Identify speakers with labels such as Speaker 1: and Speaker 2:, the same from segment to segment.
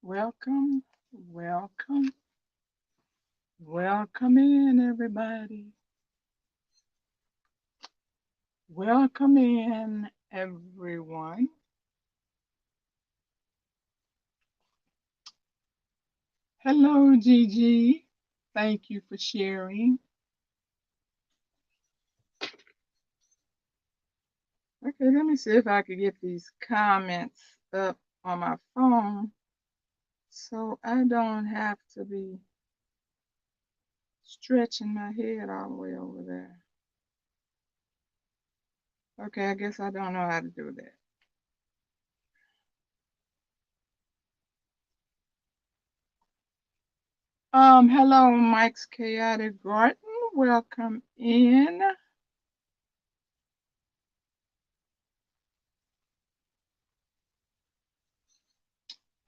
Speaker 1: Welcome, welcome, welcome in, everybody. Welcome in, everyone. Hello, Gigi. Thank you for sharing. Okay, let me see if I could get these comments up on my phone so I don't have to be stretching my head all the way over there. Okay, I guess I don't know how to do that. Hello, Mike's Chaotic Garden. Welcome in.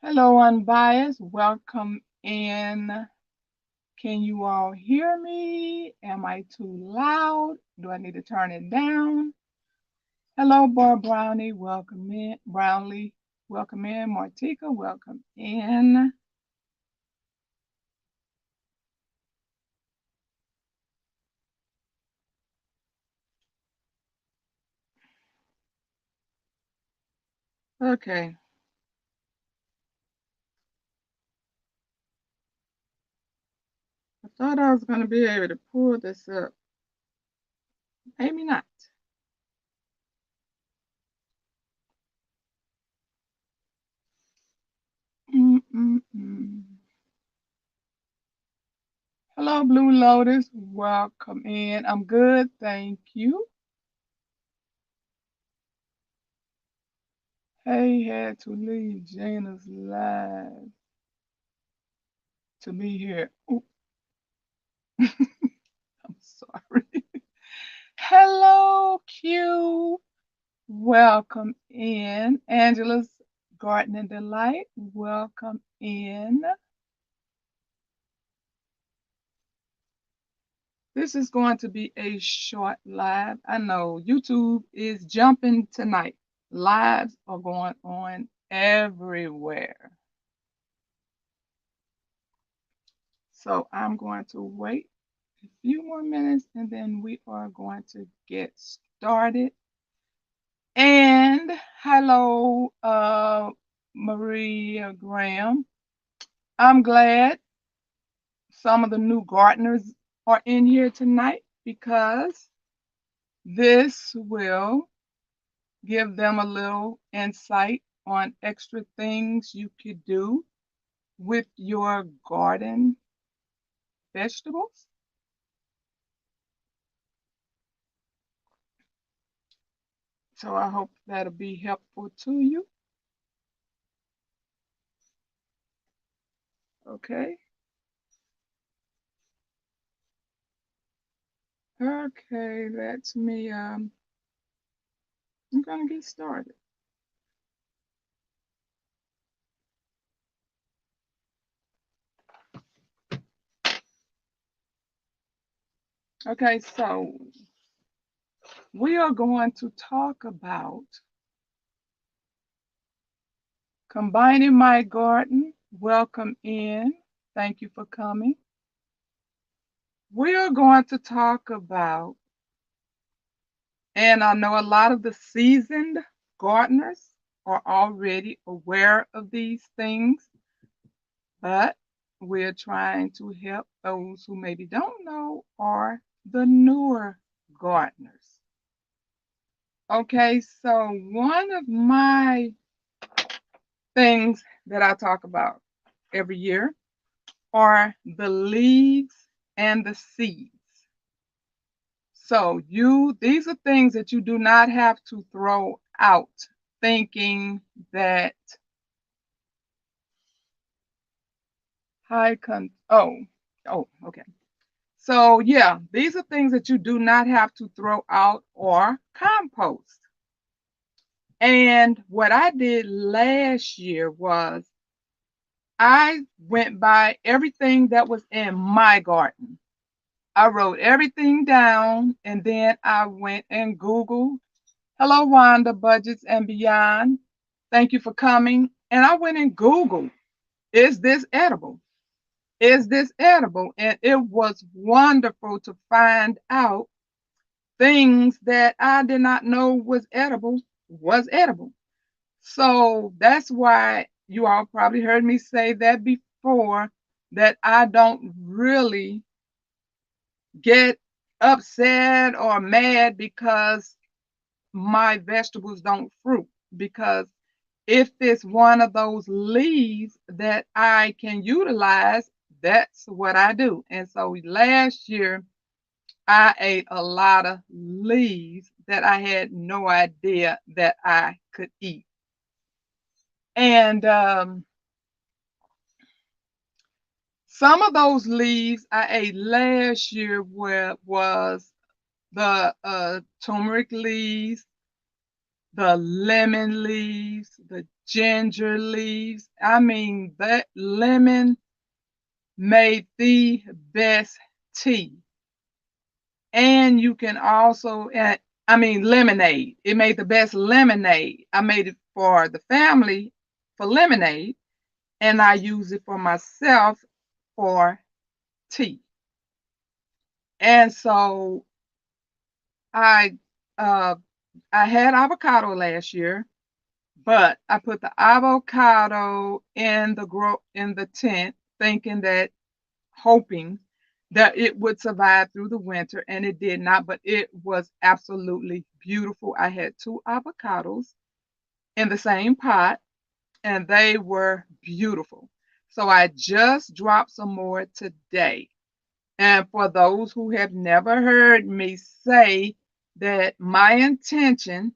Speaker 1: Hello, Unbiased. Welcome in. Can you all hear me? Am I too loud? Do I need to turn it down? Hello, Bar Brownie. Welcome in. Brownlee. Welcome in. Martika. Welcome in. Okay. I thought I was going to be able to pull this up. Maybe not. Mm-mm-mm. Hello, Blue Lotus. Welcome in. I'm good. Thank you. Hey, had to leave Jana's live to be here. Ooh, I'm sorry. Hello, Q. Welcome in. Angela's Garden and Delight. Welcome in. This is going to be a short live. I know YouTube is jumping tonight. Lives are going on everywhere. So I'm going to wait a few more minutes and then we are going to get started. And hello, Maria Graham. I'm glad some of the new gardeners are in here tonight because this will give them a little insight on extra things you could do with your garden vegetables. So I hope that'll be helpful to you. Okay. Okay, that's me. I'm gonna get started. Okay, so we are going to talk about combining my garden. Welcome in. Thank you for coming. We are going to talk about, and I know a lot of the seasoned gardeners are already aware of these things, but we're trying to help those who maybe don't know or the newer gardeners. Okay, so one of my things that I talk about every year are the leaves and the seeds. So these are things that you do not have to throw out thinking that okay. So yeah, these are things that you do not have to throw out or compost. And what I did last year was I went by everything that was in my garden. I wrote everything down and then I went and Googled. Hello, Wanda, Budgets and Beyond. Thank you for coming. And I went and Googled is this edible? Is this edible? And it was wonderful to find out things that I did not know was edible. So that's why you all probably heard me say that before, that I don't really get upset or mad because my vegetables don't fruit, because if it's one of those leaves that I can utilize, that's what I do. And so last year I ate a lot of leaves that I had no idea that I could eat. And some of those leaves I ate last year was the turmeric leaves, the lemon leaves, the ginger leaves. I mean, that lemon made the best tea. And you can also, I mean, lemonade. It made the best lemonade. I made it for the family for lemonade, and I use it for myself for tea. And so I uh, I had avocado last year, but I put the avocado in the tent, thinking that, hoping that it would survive through the winter, and it did not, but it was absolutely beautiful. I had two avocados in the same pot, and they were beautiful. So I just dropped some more today. And for those who have never heard me say that my intention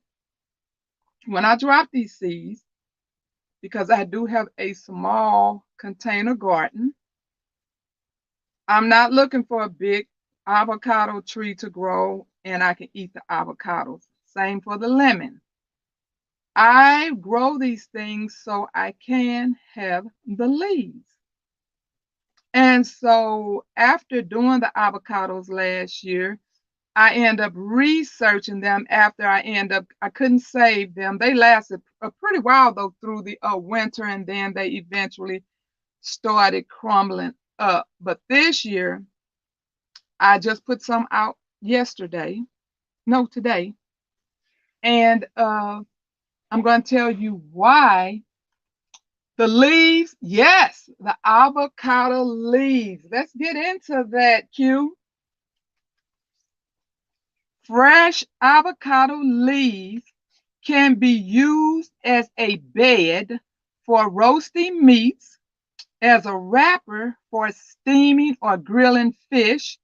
Speaker 1: when I drop these seeds, because I do have a small container garden, I'm not looking for a big avocado tree to grow and I can eat the avocados. Same for the lemon. I grow these things so I can have the leaves. And so after doing the avocados last year, I end up researching them after I couldn't save them. They lasted a pretty while though through the winter, and then they eventually started crumbling up. But this year, I just put some out yesterday, no, today, and I'm going to tell you why. The leaves, yes, the avocado leaves. Let's get into that, Q. Fresh avocado leaves can be used as a bed for roasting meats, as a wrapper for steaming or grilling fish,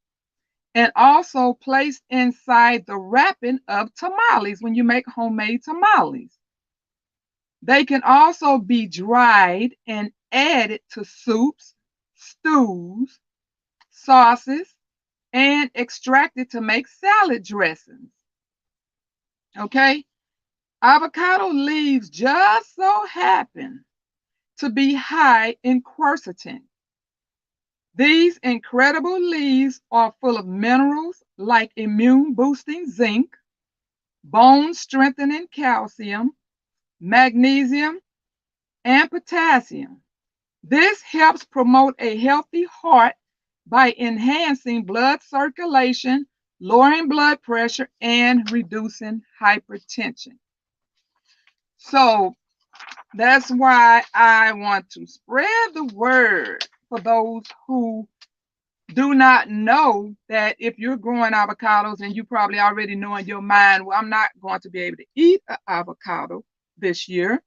Speaker 1: and also placed inside the wrapping of tamales when you make homemade tamales. They can also be dried and added to soups, stews, sauces, and extracted to make salad dressings. Okay? Avocado leaves just so happen to be high in quercetin. These incredible leaves are full of minerals like immune boosting zinc, bone strengthening calcium, magnesium, and potassium. This helps promote a healthy heart by enhancing blood circulation, lowering blood pressure, and reducing hypertension. So that's why I want to spread the word for those who do not know that if you're growing avocados and you probably already know in your mind, well, I'm not going to be able to eat an avocado this year.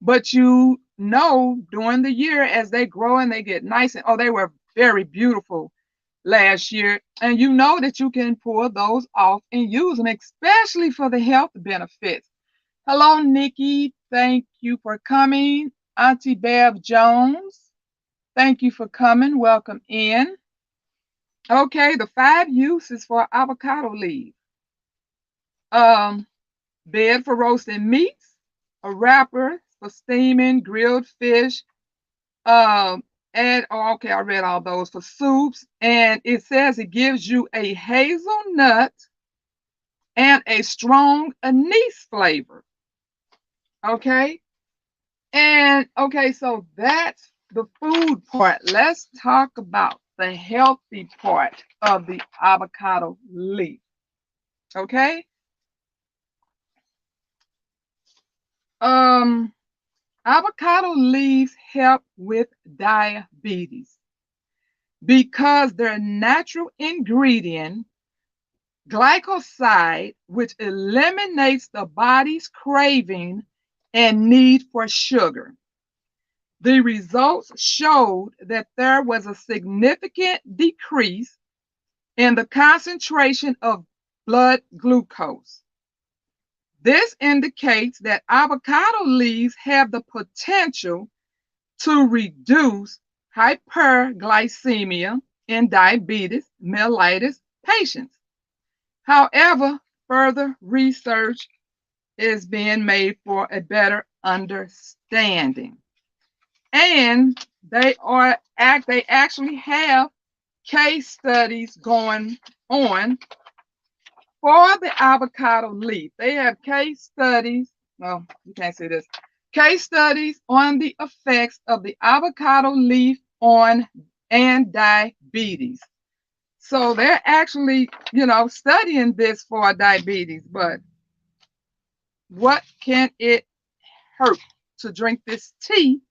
Speaker 1: But you know, during the year as they grow and they get nice, and they were very beautiful last year. And you know that you can pull those off and use them, especially for the health benefits. Hello, Nikki. Thank you for coming. Auntie Bev Jones, thank you for coming. Welcome in. Okay, the 5 uses for avocado leaf. Um, Bed for roasting meats, a wrapper for steaming grilled fish, and oh, okay, I read all those for soups, and it says it gives you a hazelnut and a strong anise flavor. Okay, and okay, so that's the food part. Let's talk about the healthy part of the avocado leaf. Okay? Um, Avocado leaves help with diabetes because their natural ingredient, glycoside, which eliminates the body's craving and need for sugar. The results showed that there was a significant decrease in the concentration of blood glucose. This indicates that avocado leaves have the potential to reduce hyperglycemia in diabetes mellitus patients. However, further research is being made for a better understanding. And they actually have case studies going on for the avocado leaf. They have case studies, well, you can't see this, case studies on the effects of the avocado leaf on and diabetes. So they're actually, studying this for diabetes, but what can it hurt to drink this tea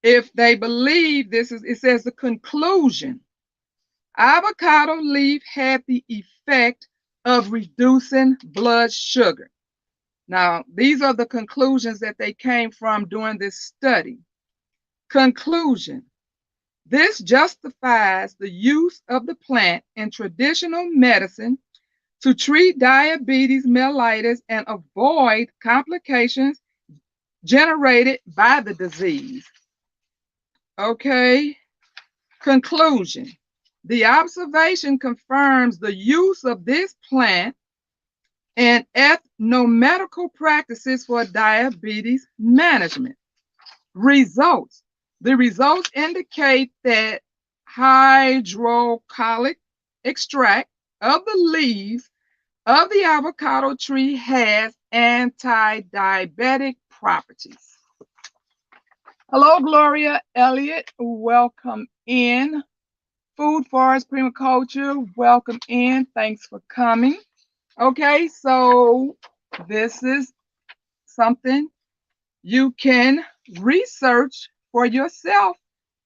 Speaker 1: if they believe this is, it says the conclusion. Avocado leaf had the effect of reducing blood sugar. Now, these are the conclusions that they came from during this study. Conclusion: this justifies the use of the plant in traditional medicine to treat diabetes mellitus and avoid complications generated by the disease. Okay. Conclusion: the observation confirms the use of this plant in ethnomedical practices for diabetes management. Results: the results indicate that hydrocolloid extract of the leaves of the avocado tree has anti-diabetic properties. Hello, Gloria Elliott. Welcome in. Food Forest Permaculture, welcome in. Thanks for coming. Okay, so this is something you can research for yourself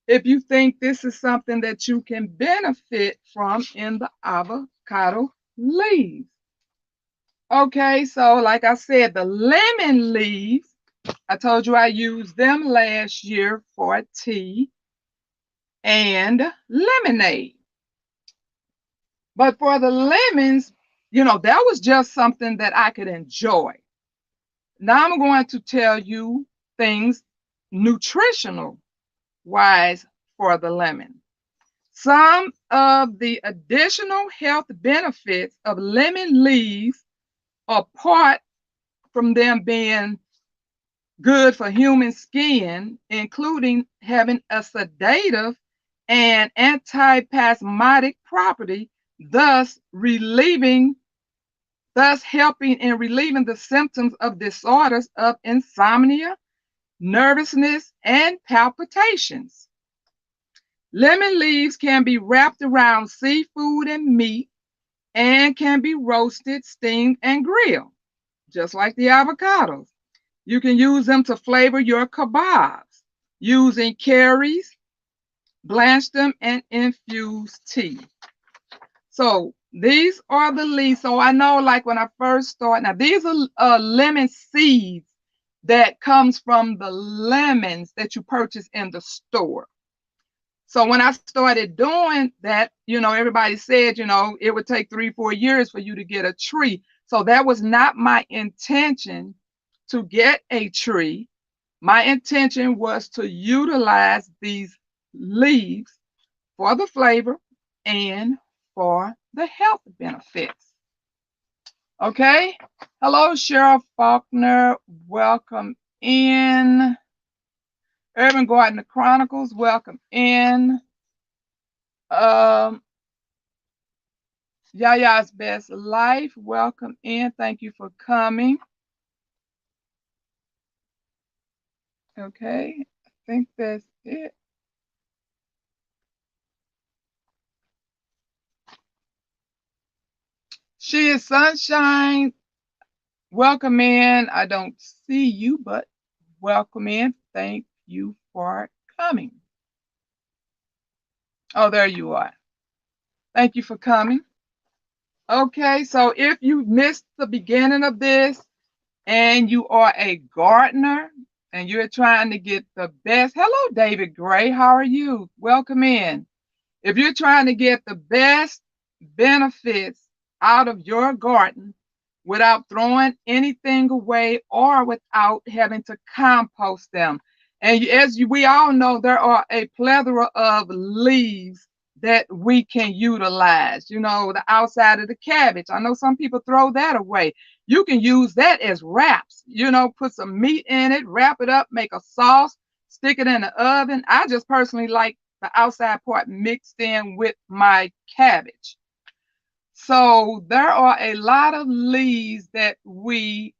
Speaker 1: if you think this is something that you can benefit from in the avocado leaves. Okay, so like I said, the lemon leaves, I told you I used them last year for tea and lemonade. But for the lemons, that was just something that I could enjoy. Now I'm going to tell you things nutritional wise for the lemon. Some of the additional health benefits of lemon leaves, apart from them being good for human skin, including having a sedative and antispasmodic property, thus helping in relieving the symptoms of disorders of insomnia, nervousness, and palpitations. Lemon leaves can be wrapped around seafood and meat and can be roasted, steamed, and grilled, just like the avocados. You can use them to flavor your kebabs using curries, blanch them, and infuse tea. So these are the leaves. So I know, like when I first started, now these are lemon seeds that comes from the lemons that you purchase in the store. So when I started doing that, everybody said, it would take 3-4 years for you to get a tree. So that was not my intention to get a tree. My intention was to utilize these leaves for the flavor and for the health benefits. Okay. Hello, Cheryl Faulkner. Welcome in. Urban Gardener Chronicles, welcome in. Yaya's Best Life, welcome in. Thank you for coming. Okay, I think that's it. She is Sunshine. Welcome in. I don't see you, but welcome in. Thank you for coming. Oh, there you are. Thank you for coming. Okay, so if you missed the beginning of this and you are a gardener and you're trying to get the best, hello, David Gray. How are you? Welcome in. If you're trying to get the best benefits out of your garden without throwing anything away or without having to compost them. And we all know, there are a plethora of leaves that we can utilize. You know, the outside of the cabbage. I know some people throw that away. You can use that as wraps. You know, put some meat in it, wrap it up, make a sauce, stick it in the oven. I just personally like the outside part mixed in with my cabbage. So there are a lot of leaves that we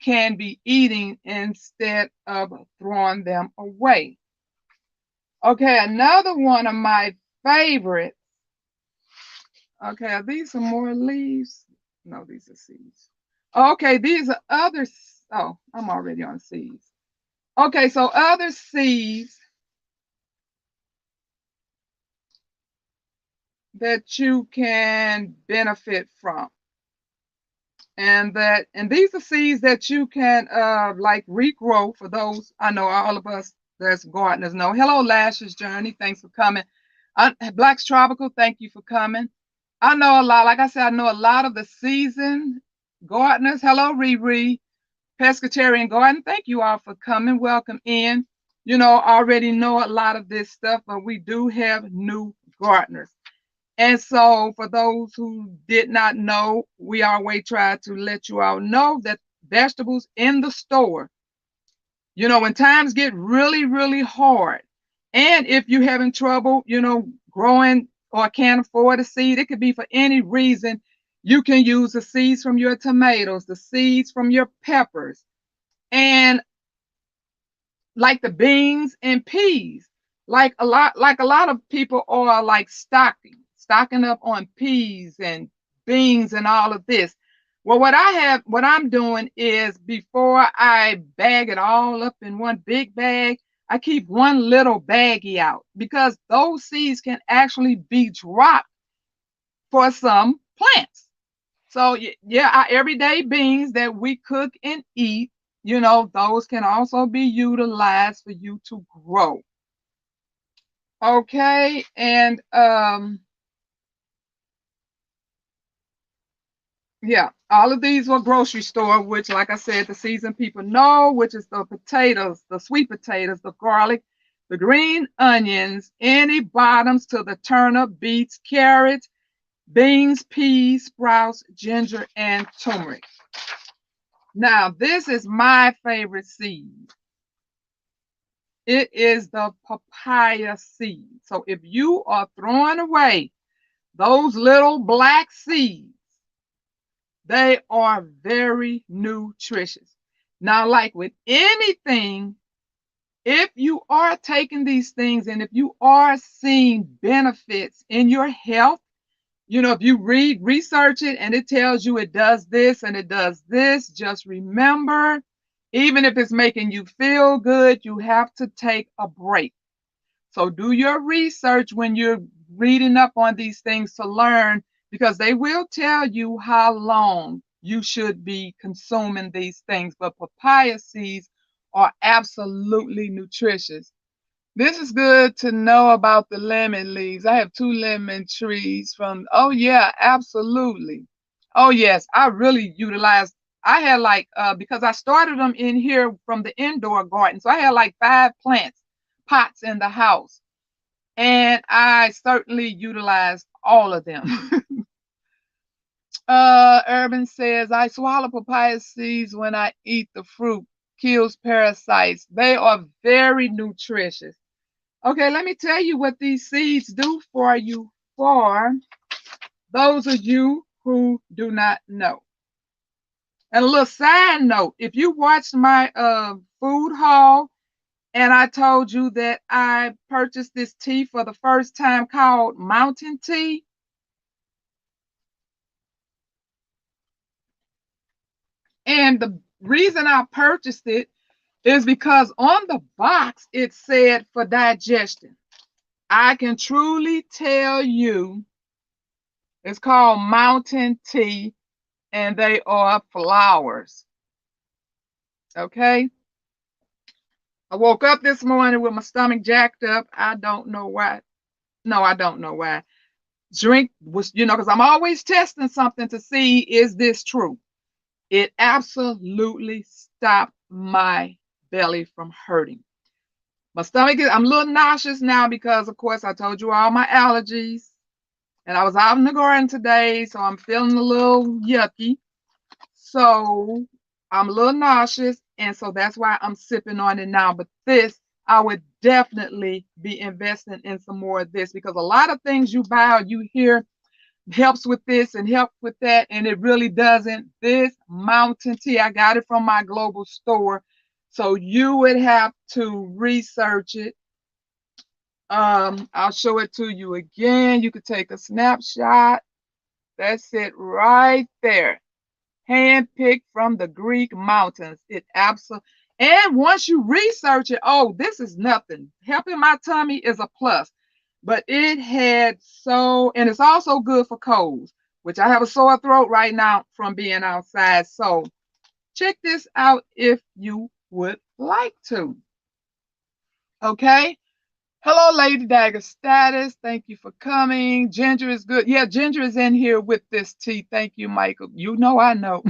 Speaker 1: can be eating instead of throwing them away. Okay, another one of my favorites. Okay, are these some more leaves? No, these are seeds. Okay, these are other. Oh, I'm already on seeds. Okay, so other seeds that you can benefit from. And these are seeds that you can like regrow. For those, I know all of us that's gardeners know. Hello, Lashes Journey, thanks for coming. Black's Tropical, thank you for coming. I know a lot, like I said, I know a lot of the seasoned gardeners. Hello, Riri, Pescatarian Garden, thank you all for coming. Welcome in. You know, already know a lot of this stuff, but we do have new gardeners. And so, for those who did not know, we always try to let you all know that vegetables in the store, you know, when times get really, really hard, and if you're having trouble, you know, growing or can't afford a seed, it could be for any reason. You can use the seeds from your tomatoes, the seeds from your peppers, and like the beans and peas. Like a lot of people are like stocking up on peas and beans and all of this. Well, what I'm doing is, before I bag it all up in one big bag, I keep one little baggie out, because those seeds can actually be dropped for some plants. So yeah, our everyday beans that we cook and eat, you know, those can also be utilized for you to grow. Okay, and yeah, all of these were grocery store, which, like I said, the seasoned people know, which is the potatoes, the sweet potatoes, the garlic, the green onions, any bottoms to the turnip, beets, carrots, beans, peas, sprouts, ginger, and turmeric. Now, this is my favorite seed. It is the papaya seed. So if you are throwing away those little black seeds, they are very nutritious. Now, like with anything, if you are taking these things and if you are seeing benefits in your health, you know, if you research it and it tells you it does this and it does this, just remember, even if it's making you feel good, you have to take a break. So do your research when you're reading up on these things to learn, because they will tell you how long you should be consuming these things. But papaya seeds are absolutely nutritious. This is good to know about the lemon leaves. I have two lemon trees from, oh yeah, absolutely. Oh yes, I really utilized, I had like, because I started them in here from the indoor garden. So I had like 5 plants, pots in the house. And I certainly utilized all of them. Urban says, I swallow papaya seeds when I eat the fruit, kills parasites. They are very nutritious. Okay, let me tell you what these seeds do for you, for those of you who do not know. And a little side note, if you watched my food haul, and I told you that I purchased this tea for the first time called Mountain Tea, And the reason I purchased it is because on the box it said for digestion. I can truly tell you it's called Mountain Tea, and they are flowers. Okay. I woke up this morning with my stomach jacked up. I don't know why. No, I don't know why. Drink was, because I'm always testing something to see is this true. It absolutely stopped my belly from hurting. My stomach I'm a little nauseous now because, of course, I told you all my allergies. And I was out in the garden today, so I'm feeling a little yucky. So I'm a little nauseous, and so that's why I'm sipping on it now. But this, I would definitely be investing in some more of this, because a lot of things you buy or you hear helps with this and help with that, and it really doesn't. This Mountain Tea, I got it from my global store, so you would have to research it. I'll show it to you again. You could take a snapshot. That's it right there. Handpicked from the Greek mountains. It absolutely, and once you research it, oh, this is nothing. Helping my tummy is a plus. But it had and it's also good for colds, which I have a sore throat right now from being outside. So check this out if you would like to. Okay. Hello, Lady Dagger Status. Thank you for coming. Ginger is good. Yeah, Ginger is in here with this tea. Thank you, Michael. You know I know.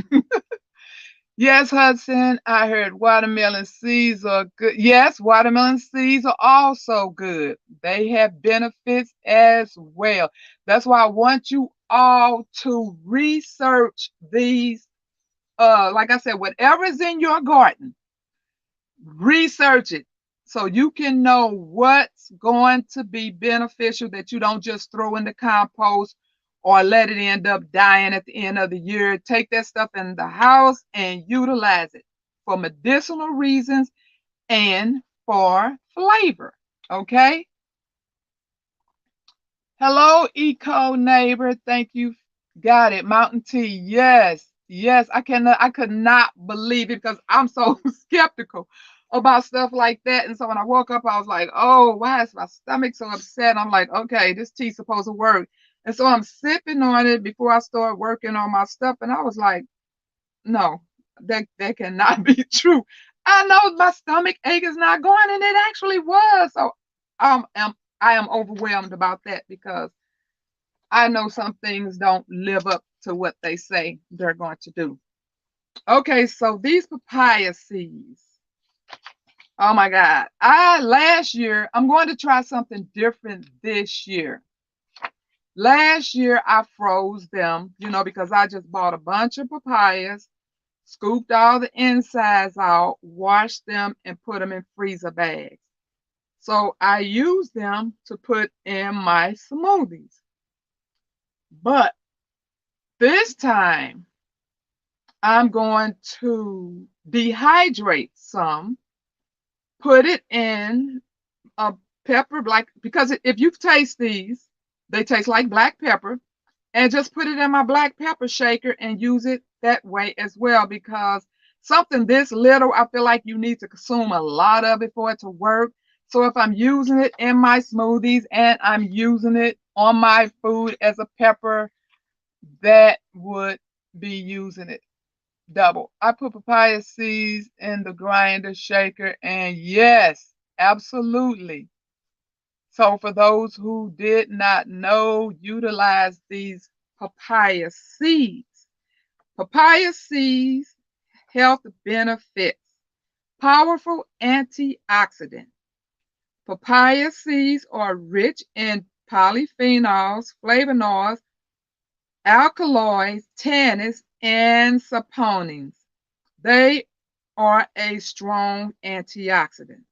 Speaker 1: Yes, Hudson, I heard watermelon seeds are good. Yes, watermelon seeds are also good. They have benefits as well. That's why I want you all to research these. Like I said, whatever is in your garden, research it so you can know what's going to be beneficial, that you don't just throw in the compost or let it end up dying at the end of the year. Take that stuff in the house and utilize it for medicinal reasons and for flavor. Okay. Hello, eco neighbor. Thank you. Got it. Mountain tea. Yes. Yes. I could not believe it, because I'm so skeptical about stuff like that. And so when I woke up, I was like, oh, why is my stomach so upset? I'm like, okay, this tea's supposed to work. And so I'm sipping on it before I start working on my stuff. And I was like, no, that cannot be true. I know my stomach ache is not going, and it actually was. So I am overwhelmed about that, because I know some things don't live up to what they say they're going to do. Okay, so these papaya seeds. Oh my God. Last year, I'm going to try something different this year. Last year, I froze them, because I just bought a bunch of papayas, scooped all the insides out, washed them, and put them in freezer bags. So I used them to put in my smoothies. But this time, I'm going to dehydrate some, put it in a pepper, because if you taste these, they taste like black pepper, and just put it in my black pepper shaker and use it that way as well, because something this little, I feel like you need to consume a lot of it for it to work. So if I'm using it in my smoothies and I'm using it on my food as a pepper, that would be using it double. I put papaya seeds in the grinder shaker, and yes, absolutely. So for those who did not know, utilize these papaya seeds. Papaya seeds, health benefits, powerful antioxidant. Papaya seeds are rich in polyphenols, flavonoids, alkaloids, tannins, and saponins. They are a strong antioxidant.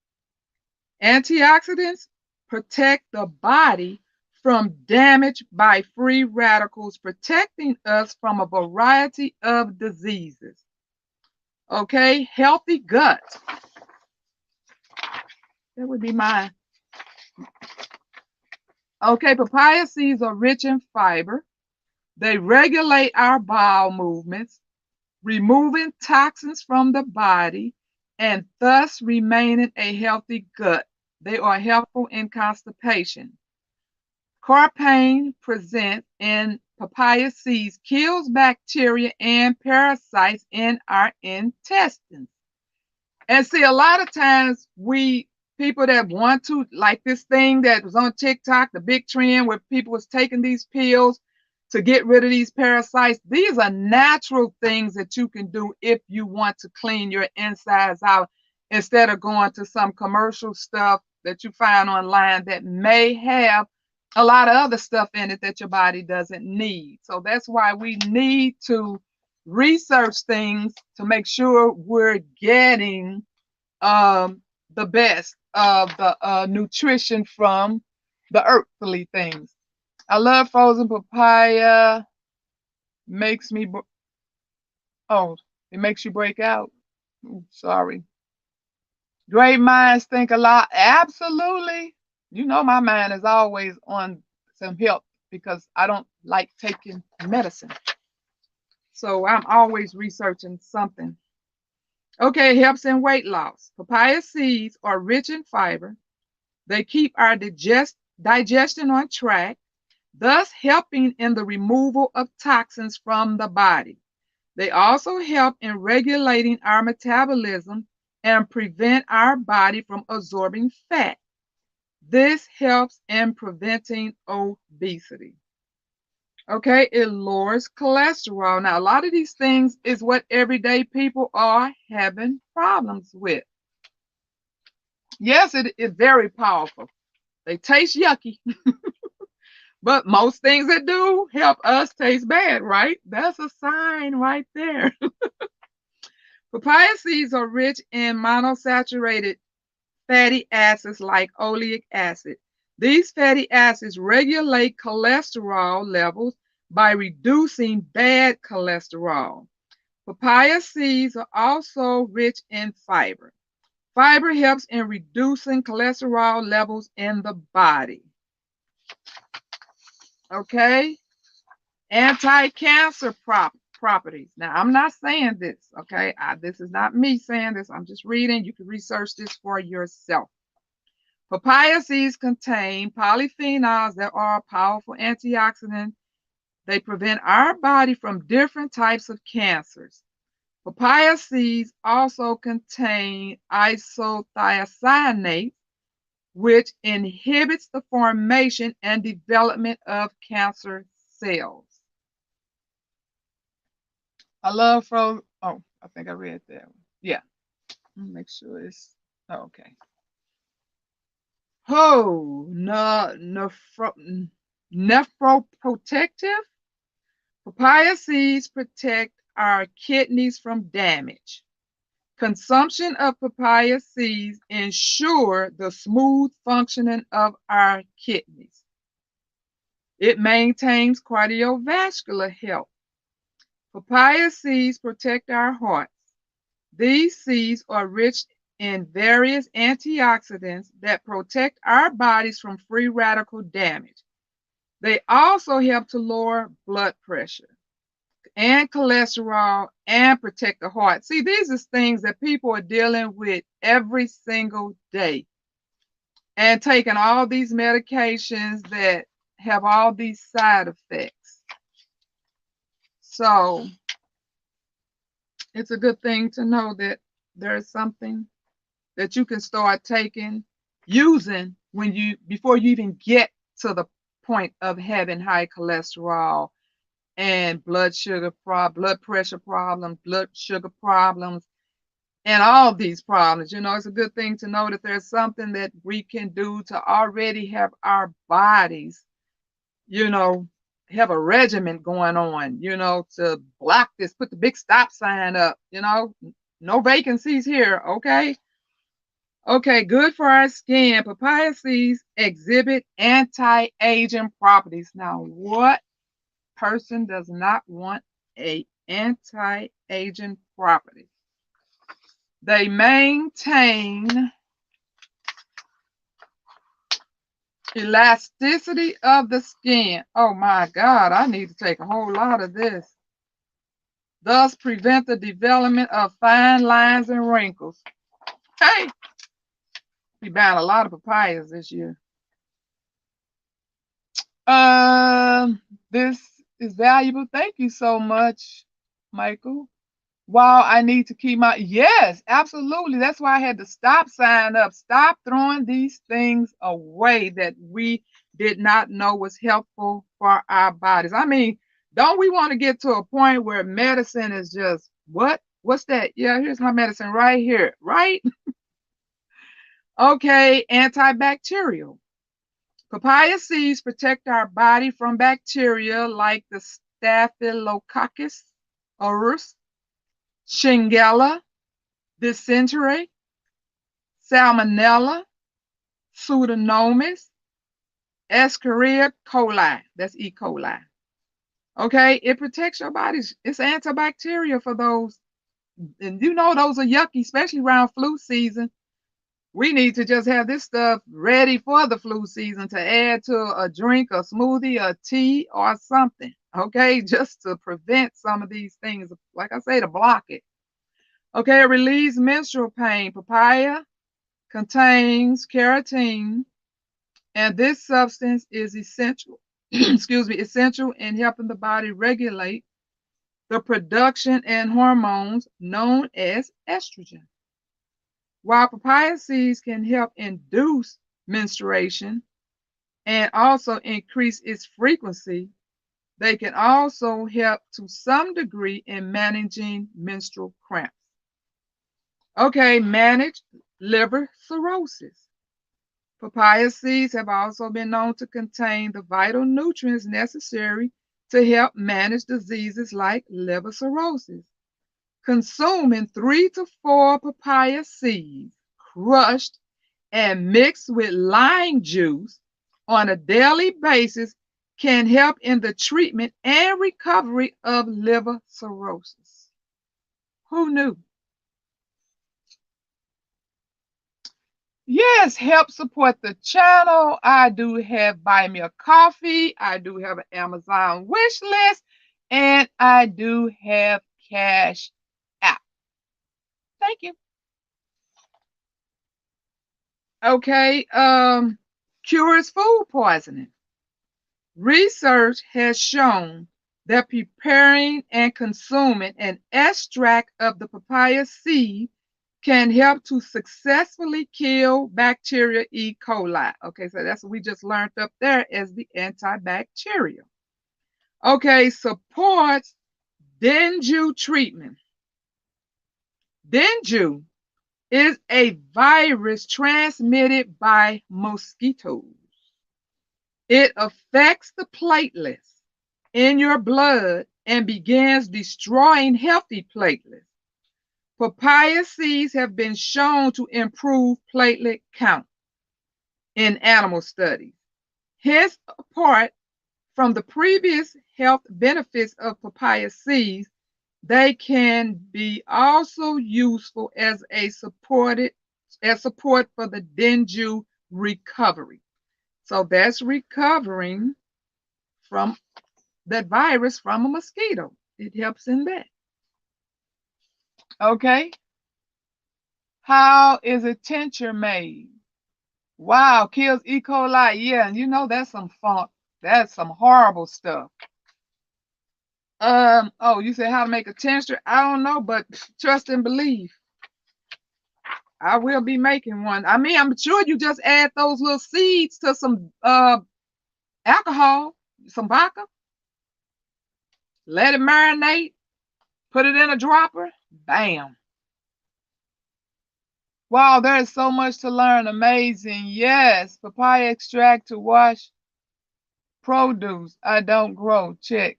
Speaker 1: Antioxidants protect the body from damage by free radicals, protecting us from a variety of diseases. Okay, healthy gut. That would be mine. Okay, papaya seeds are rich in fiber. They regulate our bowel movements, removing toxins from the body and thus remaining a healthy gut. They are helpful in constipation. Carpane present in papaya seeds kills bacteria and parasites in our intestines. And see, a lot of times people that want to, like this thing that was on TikTok, the big trend where people was taking these pills to get rid of these parasites. These are natural things that you can do if you want to clean your insides out instead of going to some commercial stuff that you find online that may have a lot of other stuff in it that your body doesn't need. So that's why we need to research things to make sure we're getting the best of the nutrition from the earthly things. I love frozen papaya. Makes me, oh, it makes you break out. Ooh, sorry. Great minds think a lot. Absolutely. You know, my mind is always on some help because I don't like taking medicine. So I'm always researching something. Okay, it helps in weight loss. Papaya seeds are rich in fiber. They keep our digestion on track, thus helping in the removal of toxins from the body. They also help in regulating our metabolism and prevent our body from absorbing fat. This helps in preventing obesity. Okay, it lowers cholesterol. Now, a lot of these things is what everyday people are having problems with. Yes, it is very powerful. They taste yucky, but most things that do help us taste bad, right? That's a sign right there. Papaya seeds are rich in monosaturated fatty acids like oleic acid. These fatty acids regulate cholesterol levels by reducing bad cholesterol. Papaya seeds are also rich in fiber. Fiber helps in reducing cholesterol levels in the body. Okay? Anti-cancer properties. Now, I'm not saying this, okay? This is not me saying this. I'm just reading. You can research this for yourself. Papaya seeds contain polyphenols that are powerful antioxidants. They prevent our body from different types of cancers. Papaya seeds also contain isothiocyanate, which inhibits the formation and development of cancer cells. I love frozen. Oh, I think I read that. Yeah. Make sure it's okay. Oh, no, nephroprotective. Papaya seeds protect our kidneys from damage. Consumption of papaya seeds ensure the smooth functioning of our kidneys. It maintains cardiovascular health. Papaya seeds protect our hearts. These seeds are rich in various antioxidants that protect our bodies from free radical damage. They also help to lower blood pressure and cholesterol and protect the heart. See, these are things that people are dealing with every single day and taking all these medications that have all these side effects. So it's a good thing to know that there's something that you can start taking, using before you even get to the point of having high cholesterol and blood pressure problems, blood sugar problems, and all these problems. You know, it's a good thing to know that there's something that we can do to already have our bodies, you know, have a regimen going on, you know, to block this, put the big stop sign up, you know, no vacancies here, okay? Okay, good for our skin. Papaya seeds exhibit anti-aging properties. Now, what person does not want a anti-aging property? They maintain elasticity of the skin. Oh my God, I need to take a whole lot of this. thus prevent the development of fine lines and wrinkles. Hey, we buying a lot of papayas this year. This is valuable. Thank you so much, Michael. Wow, I need to keep my, yes, absolutely. That's why I had the stop sign up. Stop throwing these things away that we did not know was helpful for our bodies. I mean, don't we want to get to a point where medicine is just what? What's that? Yeah, here's my medicine right here, right? Okay, antibacterial. Papaya seeds protect our body from bacteria like the Staphylococcus aureus, Shigella, dysentery, Salmonella, Pseudomonas, Escherichia coli. That's E. coli. Okay, it protects your body. It's antibacterial for those. And you know those are yucky, especially around flu season. We need to just have this stuff ready for the flu season to add to a drink, a smoothie, a tea, or something. Okay, just to prevent some of these things. Like I say, to block it. Okay, it relieves menstrual pain. Papaya contains keratin, and this substance is essential, excuse me, essential in helping the body regulate the production and hormones known as estrogen. While papaya seeds can help induce menstruation and also increase its frequency, they can also help to some degree in managing menstrual cramps. Okay, manage liver cirrhosis. Papaya seeds have also been known to contain the vital nutrients necessary to help manage diseases like liver cirrhosis. Consuming 3 to 4 papaya seeds crushed and mixed with lime juice on a daily basis can help in the treatment and recovery of liver cirrhosis. Who knew? Yes, help support the channel. I do have Buy Me a Coffee. I do have an Amazon wish list. And I do have Cash App. Thank you. Okay, cures food poisoning. Research has shown that preparing and consuming an extract of the papaya seed can help to successfully kill bacteria E. coli. Okay, so that's what we just learned up there as the antibacterial. Okay, supports dengue treatment. Dengue is a virus transmitted by mosquitoes. It affects the platelets in your blood and begins destroying healthy platelets. Papaya seeds have been shown to improve platelet count in animal studies. Hence, apart from the previous health benefits of papaya seeds, they can be also useful as support for the dengue recovery. So that's recovering from that virus from a mosquito. It helps in that. Okay. How is a tincture made? Wow, kills E. coli. Yeah, and you know that's some funk. That's some horrible stuff. Oh, you said how to make a tincture? I don't know, but trust and believe. I will be making one. I mean, I'm sure you just add those little seeds to some alcohol, some vodka, let it marinate, put it in a dropper, bam. Wow, there is so much to learn. Amazing. Yes, papaya extract to wash produce I don't grow. Check.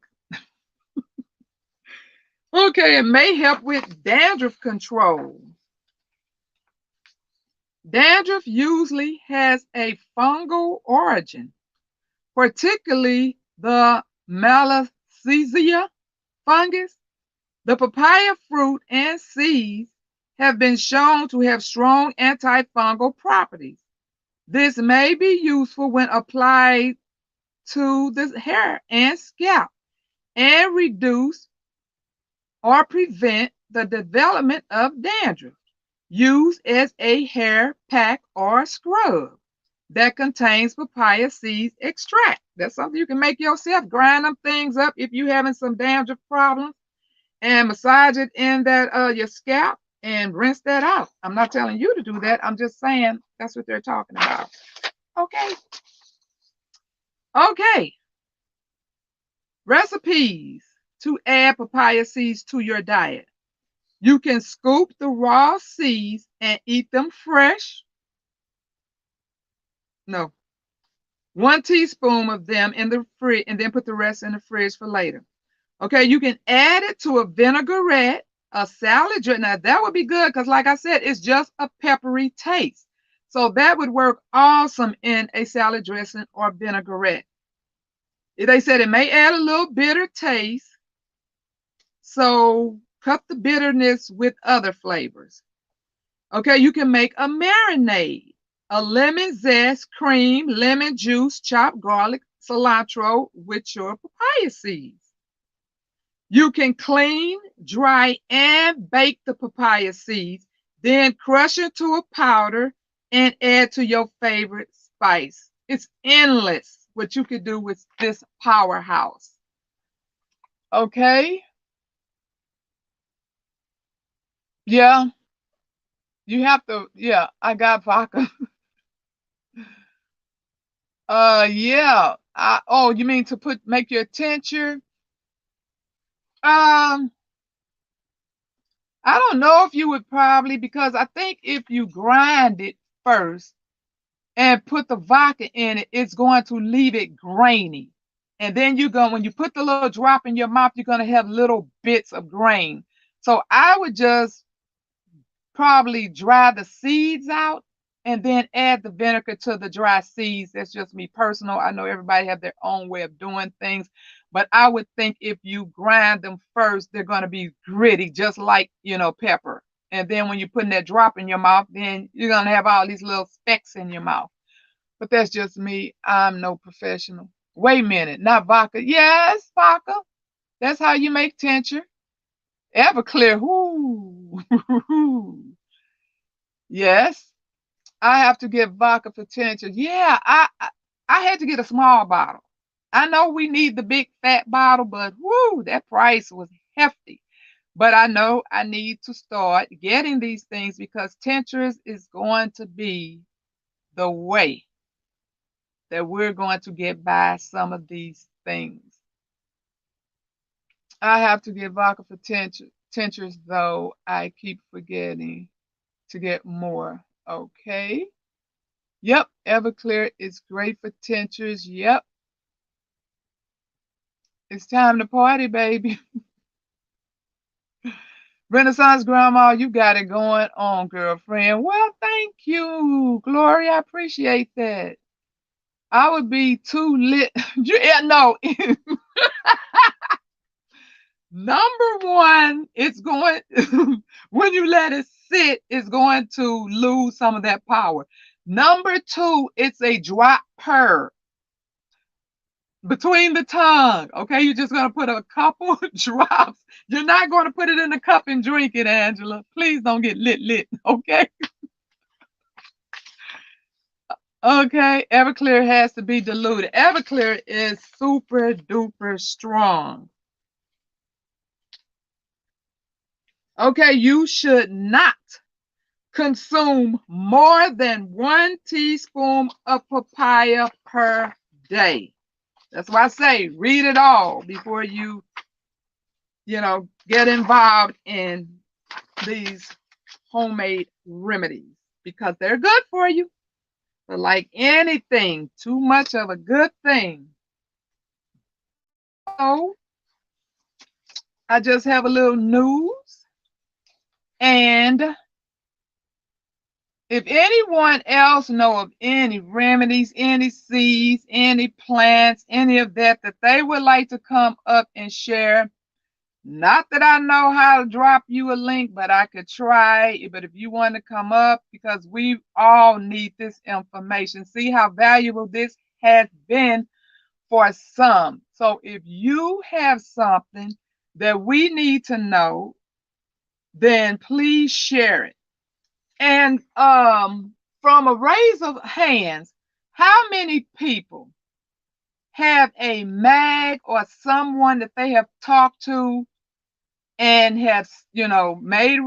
Speaker 1: Okay, it may help with dandruff control. Dandruff usually has a fungal origin, particularly the Malassezia fungus. The papaya fruit and seeds have been shown to have strong antifungal properties. This may be useful when applied to the hair and scalp and reduce or prevent the development of dandruff. Used as a hair pack or scrub that contains papaya seeds extract. That's something you can make yourself. Grind them things up if you're having some dandruff problems and massage it in that your scalp and rinse that out. I'm not telling you to do that. I'm just saying that's what they're talking about. Okay. Okay. Recipes to add papaya seeds to your diet. You can scoop the raw seeds and eat them fresh. No, 1 teaspoon of them in the fridge and then put the rest in the fridge for later. Okay, you can add it to a vinaigrette, a salad dressing. Now that would be good because, like I said, it's just a peppery taste. So that would work awesome in a salad dressing or vinaigrette. They said it may add a little bitter taste, so cut the bitterness with other flavors. Okay, you can make a marinade, a lemon zest, cream, lemon juice, chopped garlic, cilantro with your papaya seeds. You can clean, dry, and bake the papaya seeds, then crush into a powder and add to your favorite spice. It's endless what you could do with this powerhouse. Okay? Yeah, you have to, yeah, I got vodka. Yeah. Oh, you mean to make your tincture? Um, I don't know if you would probably because I think if you grind it first and put the vodka in it, it's going to leave it grainy. And then when you put the little drop in your mouth, you're going to have little bits of grain. So I would just probably dry the seeds out and then add the vinegar to the dry seeds. That's just me personal. I know everybody have their own way of doing things, but I would think if you grind them first, they're going to be gritty, just like, pepper. And then when you're putting that drop in your mouth, then you're going to have all these little specks in your mouth. But that's just me. I'm no professional. Wait a minute, not vodka. Yes, vodka. That's how you make tincture. Everclear. Whoo. Yes, I have to get vodka for tincture. Yeah, I had to get a small bottle. I know we need the big fat bottle, but whoo, that price was hefty. But I know I need to start getting these things because tinctures is going to be the way that we're going to get by some of these things. I have to get vodka for tinctures, though. I keep forgetting to get more. Okay. Yep, Everclear is great for tinctures. Yep. It's time to party, baby. Renaissance Grandma, you got it going on, girlfriend. Well, thank you, Gloria. I appreciate that. I would be too lit. Yeah, no. Number one, it's going when you let it sit, it's going to lose some of that power. Number two, it's a drop purr between the tongue. Okay, you're just gonna put a couple drops. You're not gonna put it in a cup and drink it, Angela. Please don't get lit. Okay. Okay, Everclear has to be diluted. Everclear is super duper strong. Okay, you should not consume more than 1 teaspoon of papaya per day. That's why I say read it all before get involved in these homemade remedies because they're good for you. But like anything, too much of a good thing. So I just have a little news. And if anyone else know of any remedies, any seeds, any plants, any of that they would like to come up and share, not that I know how to drop you a link, but I could try. But if you want to come up, because we all need this information, see how valuable this has been for some. So if you have something that we need to know, then please share it. And from a raise of hands, how many people have a mag or someone that they have talked to and have, made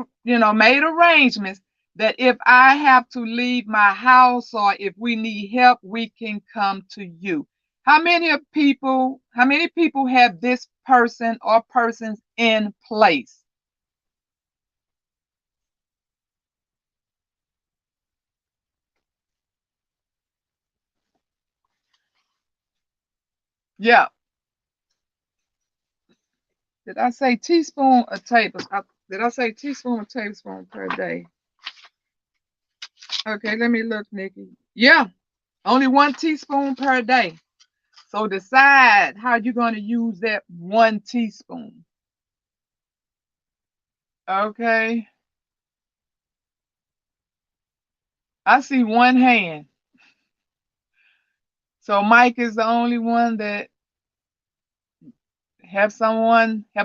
Speaker 1: arrangements that if I have to leave my house or if we need help, we can come to you? How many people have this person or persons in place? Yeah. Did I say teaspoon or tablespoon? Did I say teaspoon or tablespoon per day? Okay, let me look, Nikki. Yeah, only 1 teaspoon per day. So decide how you're going to use that 1 teaspoon. Okay, I see one hand. So Mike is the only one that have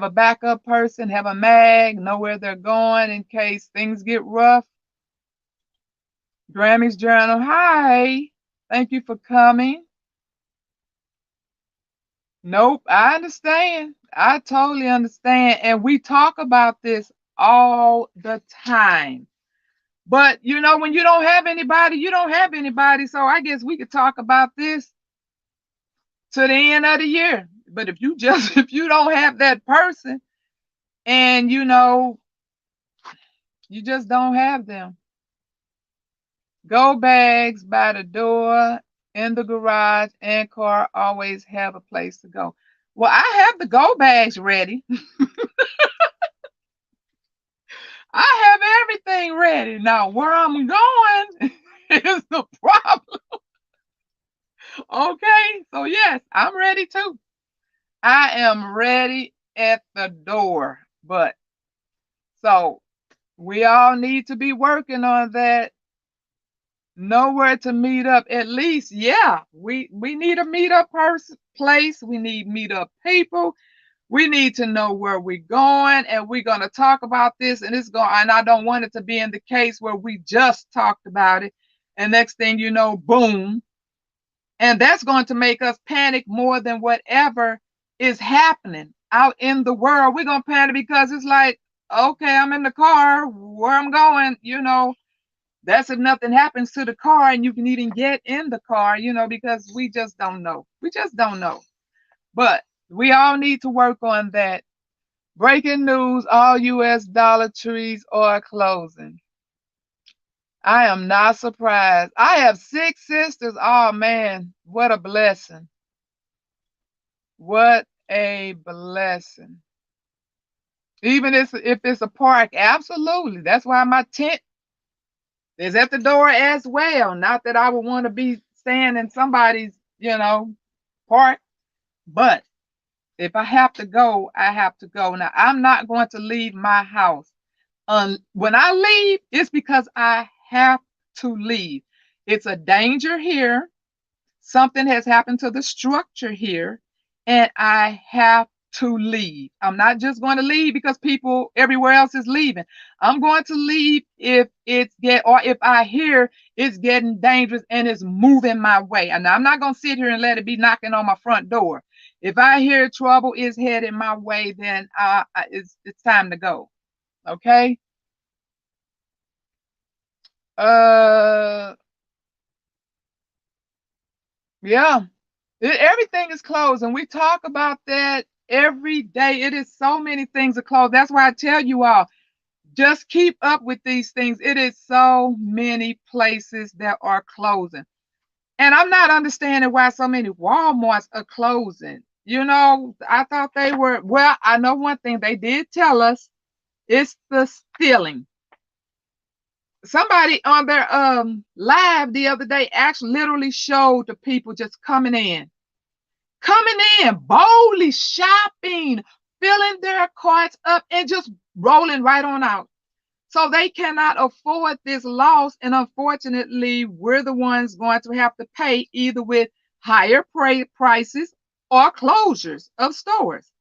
Speaker 1: a backup person, have a mag, know where they're going in case things get rough. Grammy's Journal, hi. Thank you for coming. Nope, I understand. I totally understand. And we talk about this all the time. But when you don't have anybody, you don't have anybody. So I guess we could talk about this to the end of the year. But if you just if you don't have that person and you just don't have them. Go bags by the door, in the garage, and car always have a place to go. Well, I have the go bags ready. I have everything ready. Now, where I'm going is the problem. Okay, so yes, I'm ready too. I am ready at the door. But so we all need to be working on that. Nowhere to meet up. At least, yeah, we need a meetup place. We need meetup people. We need to know where we're going, and we're going to talk about this. And I don't want it to be in the case where we just talked about it, and next thing you know, boom, and that's going to make us panic more than whatever is happening out in the world. We're going to panic because it's like, okay, I'm in the car, where I'm going, that's if nothing happens to the car and you can even get in the car, because we just don't know. We just don't know. But we all need to work on that. Breaking news, all US Dollar Trees are closing. I am not surprised. I have 6 sisters. Oh man, what a blessing. What a blessing. Even if it's a park, absolutely. That's why my tent is at the door as well. Not that I would want to be staying in somebody's, park, but if I have to go, I have to go. Now, I'm not going to leave my house. When I leave, it's because I have to leave. It's a danger here. Something has happened to the structure here, and I have to leave. I'm not just going to leave because people everywhere else is leaving. I'm going to leave if if I hear it's getting dangerous and it's moving my way. And I'm not going to sit here and let it be knocking on my front door. If I hear trouble is headed my way, then it's time to go. Okay. Uh, yeah. Everything is closed, and we talk about that every day. It is so many things are closed. That's why I tell you all, just keep up with these things. It is so many places that are closing. And I'm not understanding why so many Walmarts are closing. I thought they were, well, I know one thing they did tell us, it's the stealing. Somebody on their live the other day actually literally showed the people just coming in, boldly shopping, filling their carts up, and just rolling right on out. So they cannot afford this loss. And unfortunately, we're the ones going to have to pay either with higher prices or closures of stores.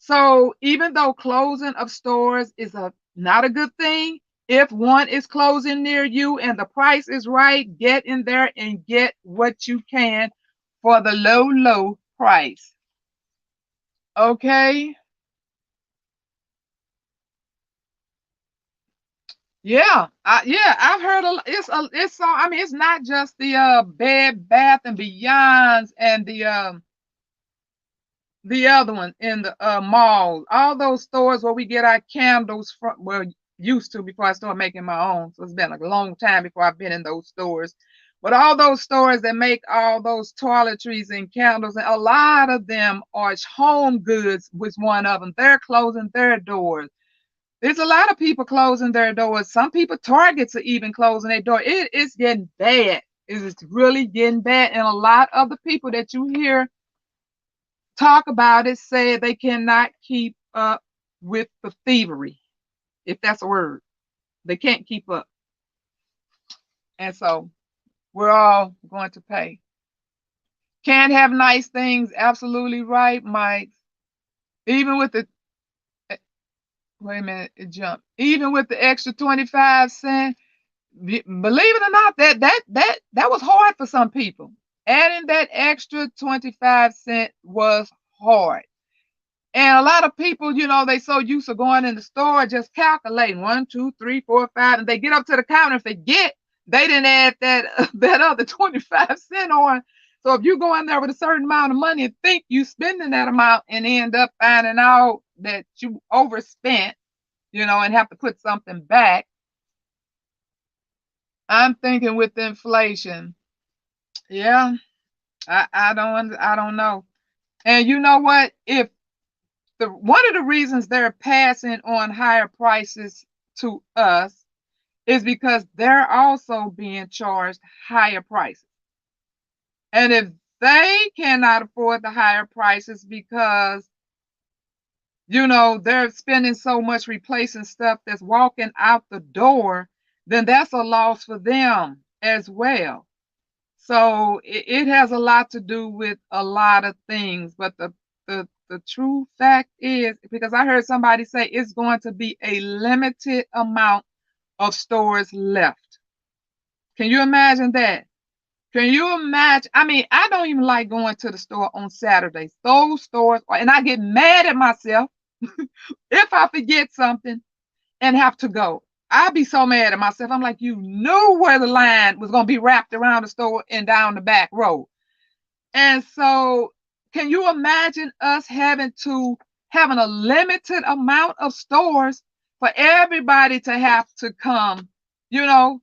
Speaker 1: So even though closing of stores is a not a good thing, if one is closing near you and the price is right, get in there and get what you can for the low, low price. Okay? Yeah, yeah, I've heard it's so I mean it's not just the Bed Bath and Beyonds and the other one in the mall, all those stores where we get our candles from. Well, used to before I started making my own, so it's been a long time before I've been in those stores. But all those stores that make all those toiletries and candles, and a lot of them are Home Goods was one of them. They're closing their doors. There's a lot of people closing their doors. Some people, Targets are even closing their door. It is getting bad. It is really getting bad. And a lot of the people that you hear talk about it say they cannot keep up with the thievery, if that's a word. They can't keep up. And so we're all going to pay. Can't have nice things. Absolutely right, Mike. Even with the wait a minute, it jumped. Even with the extra 25 cents, believe it or not, that was hard for some people. Adding that extra 25 cents was hard. And a lot of people, they so used to going in the store just calculating one, two, three, four, five, and they get up to the counter and forget they didn't add that that other 25 cents on. So if you go in there with a certain amount of money and think you spending that amount and end up finding out that you overspent, and have to put something back. I'm thinking with inflation, yeah, I don't know. And you know what? If the one of the reasons they're passing on higher prices to us is because they're also being charged higher prices. And if they cannot afford the higher prices because they're spending so much replacing stuff that's walking out the door, then that's a loss for them as well. So it has a lot to do with a lot of things. But the true fact is, because I heard somebody say it's going to be a limited amount of stores left. Can you imagine that? Can you imagine? I mean, I don't even like going to the store on Saturdays. Those stores, and I get mad at myself if I forget something and have to go. I'd be so mad at myself. I'm like, you knew where the line was going to be wrapped around the store and down the back road. And so, can you imagine us having a limited amount of stores for everybody to have to come? You know,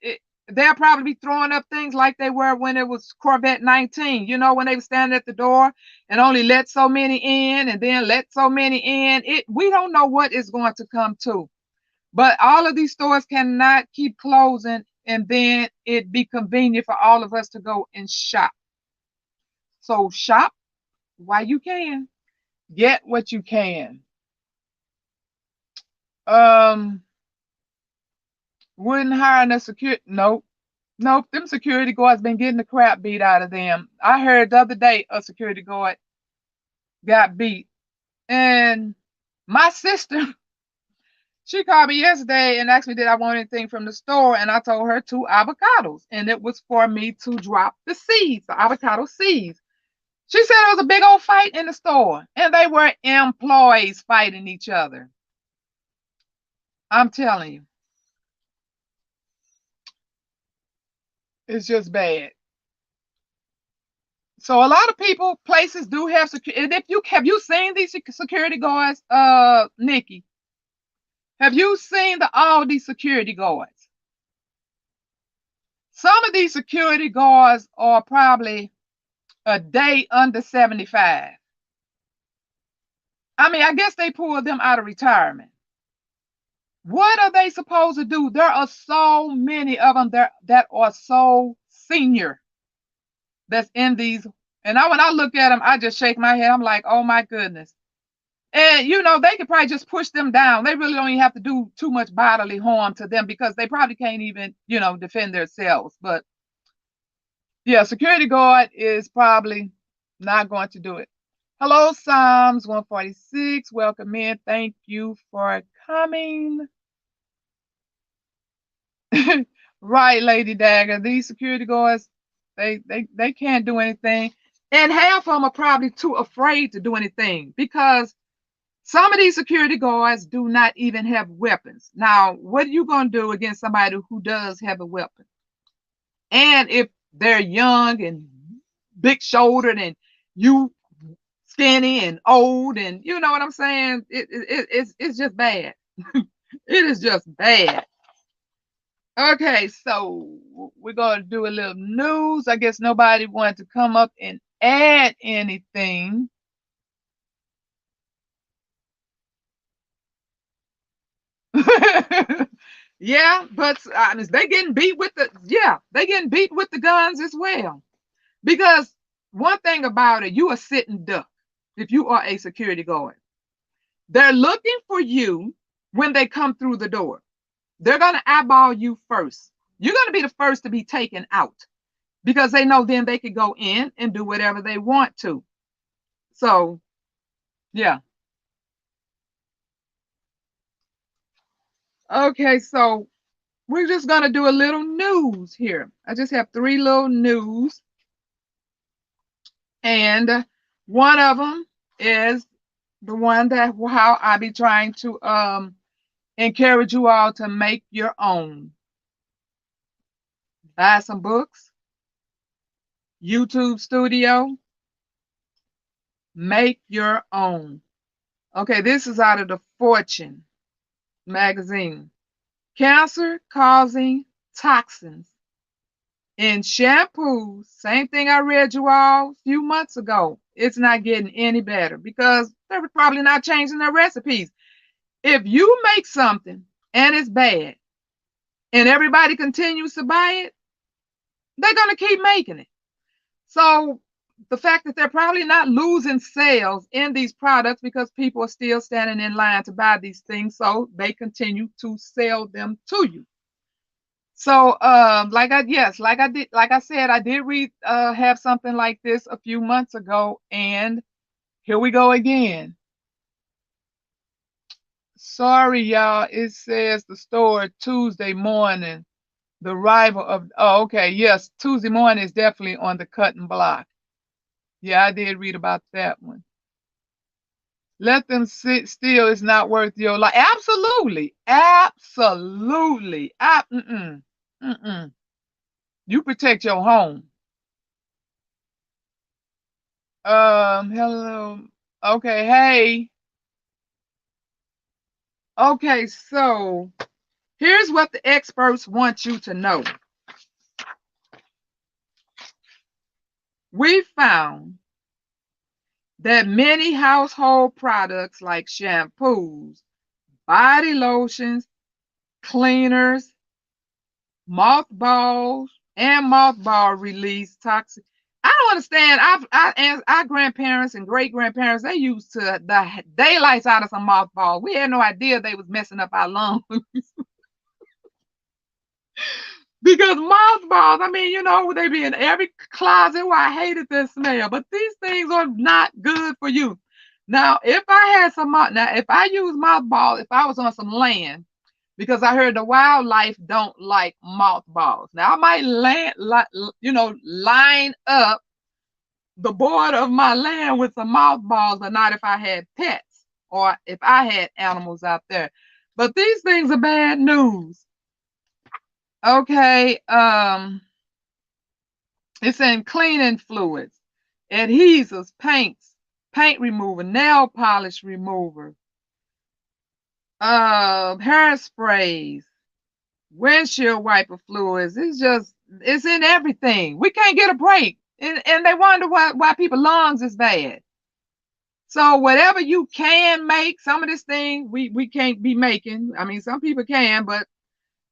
Speaker 1: it, they'll probably be throwing up things like they were when it was Corvette 19, when they were standing at the door and only let so many in and then let so many in. We don't know what is going to come to. But all of these stores cannot keep closing and then it be convenient for all of us to go and shop. So shop while you can. Get what you can. Um, wouldn't hire a security. Nope. Nope. Them security guards been getting the crap beat out of them. I heard the other day a security guard got beat. And my sister, she called me yesterday and asked me did I want anything from the store, and I told her 2 avocados, and it was for me to drop the seeds, the avocado seeds. She said it was a big old fight in the store, and they were employees fighting each other. I'm telling you, it's just bad. So a lot of people, places do have security. And if you have you seen these security guards, Nikki? Have you seen all these security guards? Some of these security guards are probably a day under 75. I mean, I guess they pulled them out of retirement. What are they supposed to do? There are so many of them there that are so senior that's in these. And when I look at them, I just shake my head. I'm like, oh my goodness. And they could probably just push them down. They really don't even have to do too much bodily harm to them because they probably can't even, defend themselves. But yeah, security guard is probably not going to do it. Hello, Psalms 146. Welcome in. Thank you for coming. Right, Lady Dagger. These security guards, they can't do anything. And half of them are probably too afraid to do anything because some of these security guards do not even have weapons. Now, what are you going to do against somebody who does have a weapon? And if they're young and big shouldered and you skinny and old and you know what I'm saying? It's just bad. It is just bad. Okay, so we're going to do a little news. I guess nobody wanted to come up and add anything. Yeah, but they getting beat with they getting beat with the guns as well. Because one thing about it, you are sitting duck if you are a security guard. They're looking for you when they come through the door. They're going to eyeball you first. You're going to be the first to be taken out because they know then they could go in and do whatever they want to. So, yeah. Okay, so we're just going to do a little news here. I just have three little news. And one of them is the one that how I be trying to encourage you all to make your own. Buy some books, YouTube studio, make your own. Okay, this is out of the Fortune magazine. Cancer causing toxins in shampoos. Same thing I read you all a few months ago. It's not getting any better because they're probably not changing their recipes. If you make something and it's bad and everybody continues to buy it, they're going to keep making it. So the fact that they're probably not losing sales in these products because people are still standing in line to buy these things, so they continue to sell them to you. So like I said, I did read have something like this a few months ago, and here we go again. Sorry, y'all. It says the store Tuesday morning. The arrival of okay, yes, Tuesday morning is definitely on the cutting block. Yeah, I did read about that one. Let them sit still. It's not worth your life. Absolutely, absolutely. Mm-mm. You protect your home. Hello. Okay, hey. Okay, so here's what the experts want you to know. We found that many household products like shampoos, body lotions, cleaners, mothballs, and mothball release toxic. I don't understand. Our grandparents and great grandparents, they used to the daylights out of some mothballs. We had no idea they was messing up our lungs. Because mothballs, I mean, you know, they be in every closet. Where I hated the smell, but these things are not good for you. Now, if I had some, now if I use mothballs, if I was on some land, because I heard the wildlife don't like mothballs. Now I might line up the border of my land with some mothballs, but not if I had pets or if I had animals out there. But these things are bad news. Okay, it's in cleaning fluids, adhesives, paints, paint remover, nail polish remover, hairsprays, windshield wiper fluids. It's in everything. We can't get a break. And they wonder why people lungs is bad. So whatever you can make, some of this thing we can't be making. I mean, some people can, but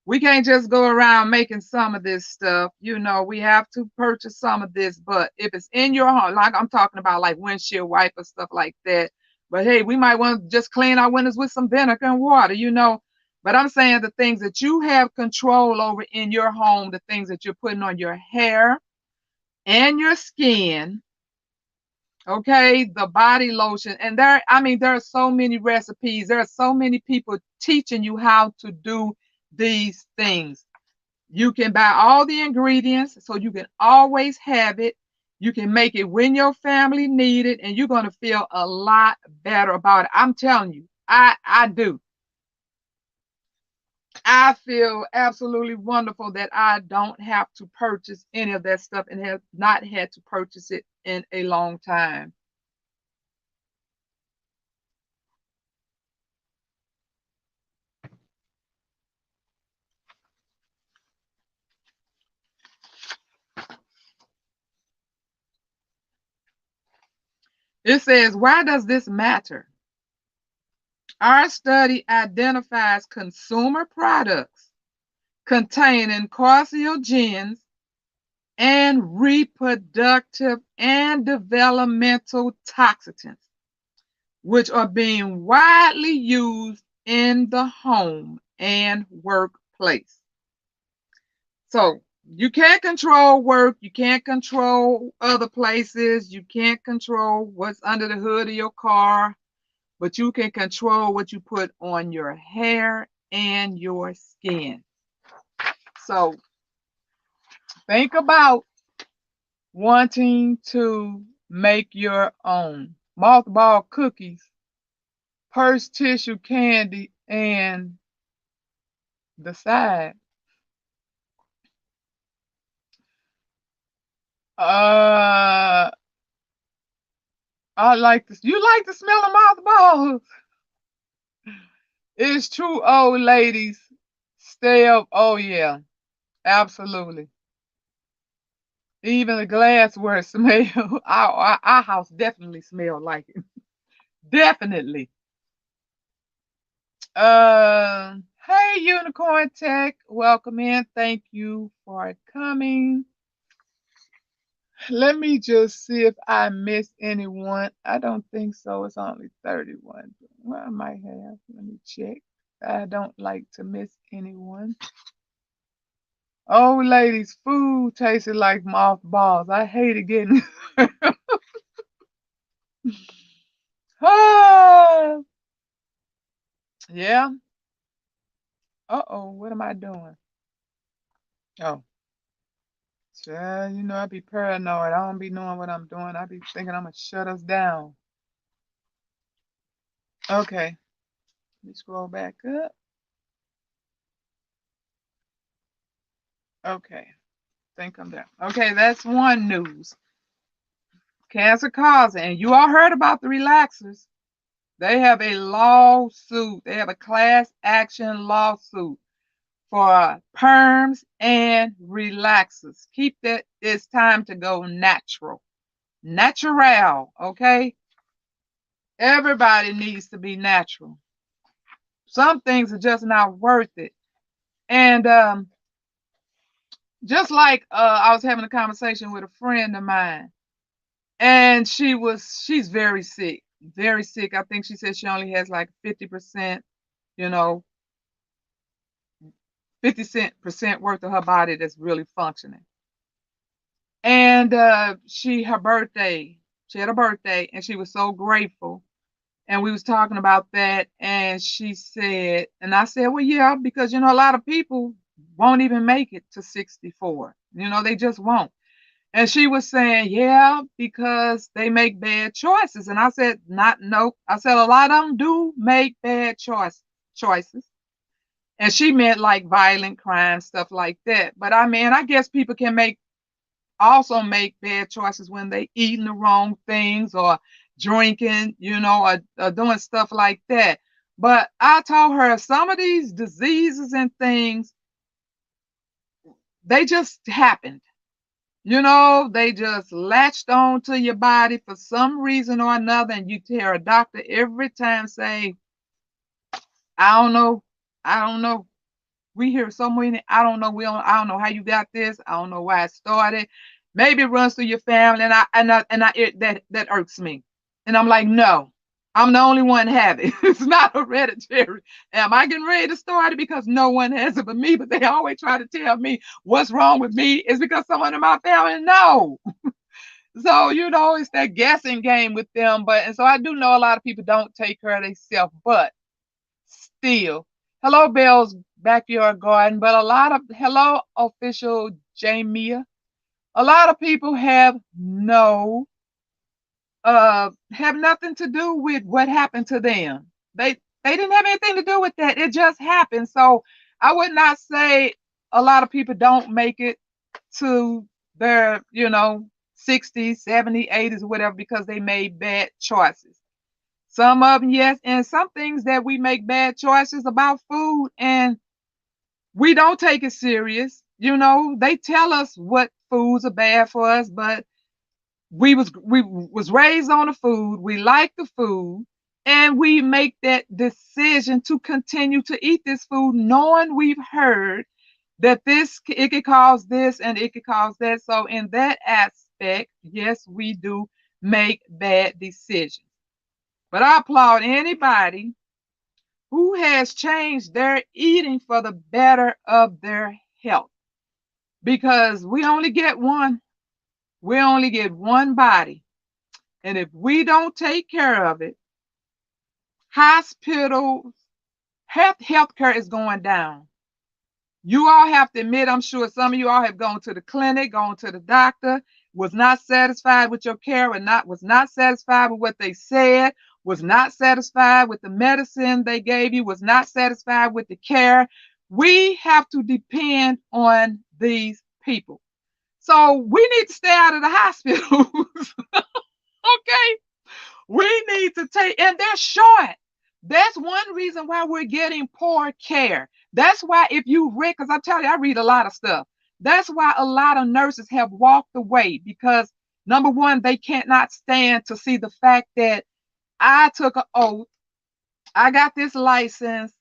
Speaker 1: we can't just go around making some of this stuff. You know, we have to purchase some of this. But if it's in your home, like I'm talking about like windshield wiper, stuff like that. But hey, we might want to just clean our windows with some vinegar and water, you know. But I'm saying the things that you have control over in your home, the things that you're putting on your hair and your skin, Okay, the body lotion. And there are so many recipes. There are so many people teaching you how to do these things. You can buy all the ingredients so you can always have it. You can make it when your family need it, and you're going to feel a lot better about it. I'm telling you, I do. I feel absolutely wonderful that I don't have to purchase any of that stuff and have not had to purchase it in a long time. It says, why does this matter? Our study identifies consumer products containing carcinogens and reproductive and developmental toxins, which are being widely used in the home and workplace. So you can't control work, you can't control other places, you can't control what's under the hood of your car, but you can control what you put on your hair and your skin. So think about wanting to make your own mothball cookies, purse tissue candy, and the side. Uh, I like this. You like the smell of mothballs? It's true, old ladies. Stay up. Oh yeah, absolutely. Even the glassware smell. Our house definitely smelled like it. Definitely. Hey, Unicorn Tech, welcome in. Thank you for coming. Let me just see if I missed anyone. I don't think so. It's only 31. Well, I might have. Let me check. I don't like to miss anyone. Oh, ladies, food tasted like mothballs. I hated getting. Ah, yeah. Uh-oh, what am I doing? Oh, child, you know, I be paranoid. I don't be knowing what I'm doing. I be thinking I'm gonna shut us down. Okay, let me scroll back up. Okay, think I'm there. Okay, that's one news. Cancer causing, and you all heard about the relaxers. They have a lawsuit. They have a class action lawsuit for perms and relaxers. Keep that. It's time to go natural. Natural, okay? Everybody needs to be natural. Some things are just not worth it. And just like I was having a conversation with a friend of mine, and she's very sick, very sick. I think she said she only has like 50%, you know, 50% worth of her body that's really functioning. And her birthday, she had a birthday, and she was so grateful. And we was talking about that, and she said, and I said, well, yeah, because a lot of people won't even make it to 64. They just won't. And she was saying, yeah, because they make bad choices. And I said, not no. I said a lot of them do make bad choices. And she meant like violent crime, stuff like that. But I mean, I guess people can make bad choices when they eating the wrong things or drinking, or doing stuff like that. But I told her some of these diseases and things, they just happened. They just latched on to your body for some reason or another, and you hear a doctor every time say, I don't know, I don't know. We hear so many, I don't know, I don't know how you got this, I don't know why it started. Maybe it runs through your family, that irks me. And I'm like, no, I'm the only one have it. It's not hereditary. Am I getting ready to start it because no one has it but me? But they always try to tell me what's wrong with me is because someone in my family. No, So, it's that guessing game with them. And so I do know a lot of people don't take care of themselves, but still, hello, Bell's Backyard Garden. But hello, official Jamia. A lot of people have nothing to do with what happened to them. They didn't have anything to do with that. It just happened. So I would not say a lot of people don't make it to their, 60s, 70s, 80s, or whatever because they made bad choices. Some of them, yes, and some things that we make bad choices about food and we don't take it serious. They tell us what foods are bad for us, but we was raised on the food, we like the food, and we make that decision to continue to eat this food knowing we've heard that it could cause this and it could cause that. So in that aspect, yes, we do make bad decisions. But I applaud anybody who has changed their eating for the better of their health, because we only get one body. And if we don't take care of it, hospitals, healthcare is going down. You all have to admit, I'm sure some of you all have gone to the clinic, gone to the doctor, was not satisfied with your care, or was not satisfied with what they said, was not satisfied with the medicine they gave you, was not satisfied with the care. We have to depend on these people. So we need to stay out of the hospitals. Okay? We need to and they're short. That's one reason why we're getting poor care. That's why if you read, because I'm telling you, I read a lot of stuff. That's why a lot of nurses have walked away because number one, they can't not stand to see the fact that I took an oath, I got this license,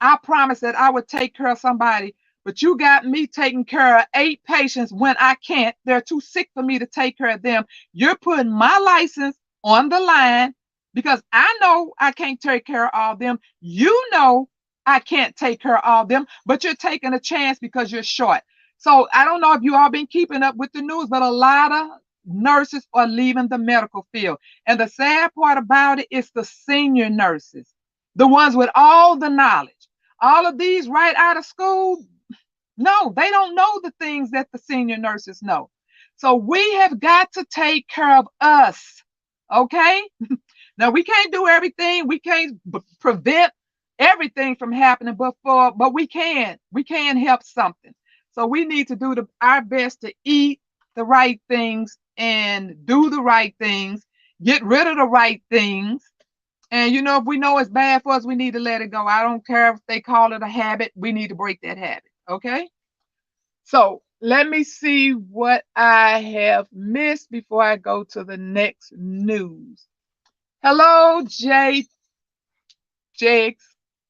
Speaker 1: I promised that I would take care of somebody, but you got me taking care of 8 patients when I can't. They're too sick for me to take care of them. You're putting my license on the line because I know I can't take care of all of them. You know I can't take care of all of them, but you're taking a chance because you're short. So I don't know if you all been keeping up with the news, but a lot of nurses are leaving the medical field. And the sad part about it is the senior nurses, the ones with all the knowledge. All of these right out of school, no, they don't know the things that the senior nurses know. So we have got to take care of us. Okay? Now we can't do everything. We can't prevent everything from happening, but we can help something. So we need to do our best to eat the right things and do the right things, get rid of the right things. And if we know it's bad for us, we need to let it go. I don't care if they call it a habit. We need to break that habit. Okay? So let me see what I have missed before I go to the next news. Hello, Jakes.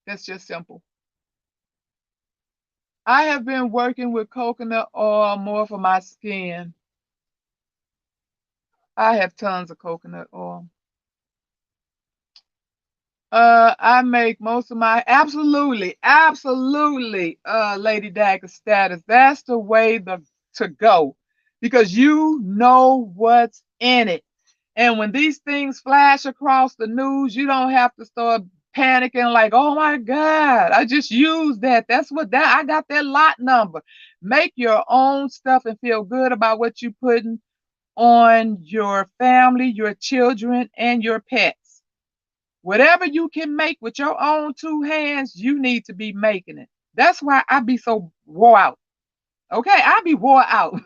Speaker 1: That's just simple. I have been working with coconut oil more for my skin. I have tons of coconut oil. I make most of my absolutely, Lady Dagger status. That's the way to go because you know what's in it. And when these things flash across the news, you don't have to start panicking like, oh my God, I just used that. I got that lot number. Make your own stuff and feel good about what you're putting on your family, your children, and your pets. Whatever you can make with your own 2 hands, you need to be making it. That's why I be so wore out. Okay, I be wore out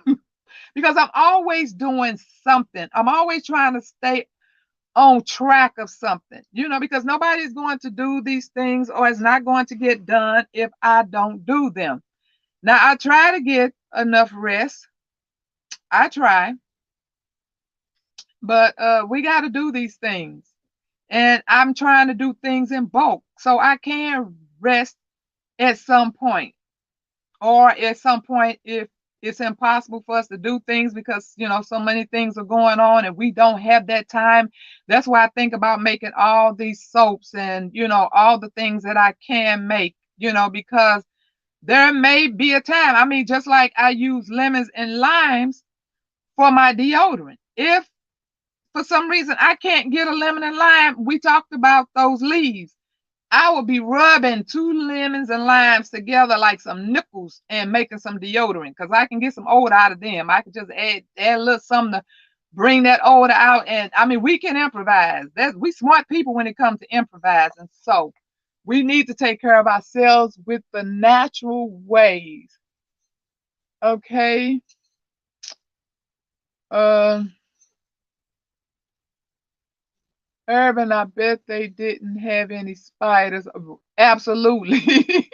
Speaker 1: because I'm always doing something. I'm always trying to stay on track of something, because nobody's going to do these things or it's not going to get done if I don't do them. Now, I try to get enough rest. I try, but we got to do these things. And I'm trying to do things in bulk so I can rest at some point. Or at some point, if it's impossible for us to do things because, so many things are going on and we don't have that time. That's why I think about making all these soaps and, all the things that I can make, because there may be a time. I mean, just like I use lemons and limes for my deodorant. if for some reason I can't get a lemon and lime, we talked about those leaves. I would be rubbing 2 lemons and limes together like some nickels and making some deodorant because I can get some odor out of them. I can just add a little something to bring that odor out. And I mean, we can improvise. We smart people when it comes to improvising. So we need to take care of ourselves with the natural ways. Okay. Uh, Urban, I bet they didn't have any spiders. Absolutely.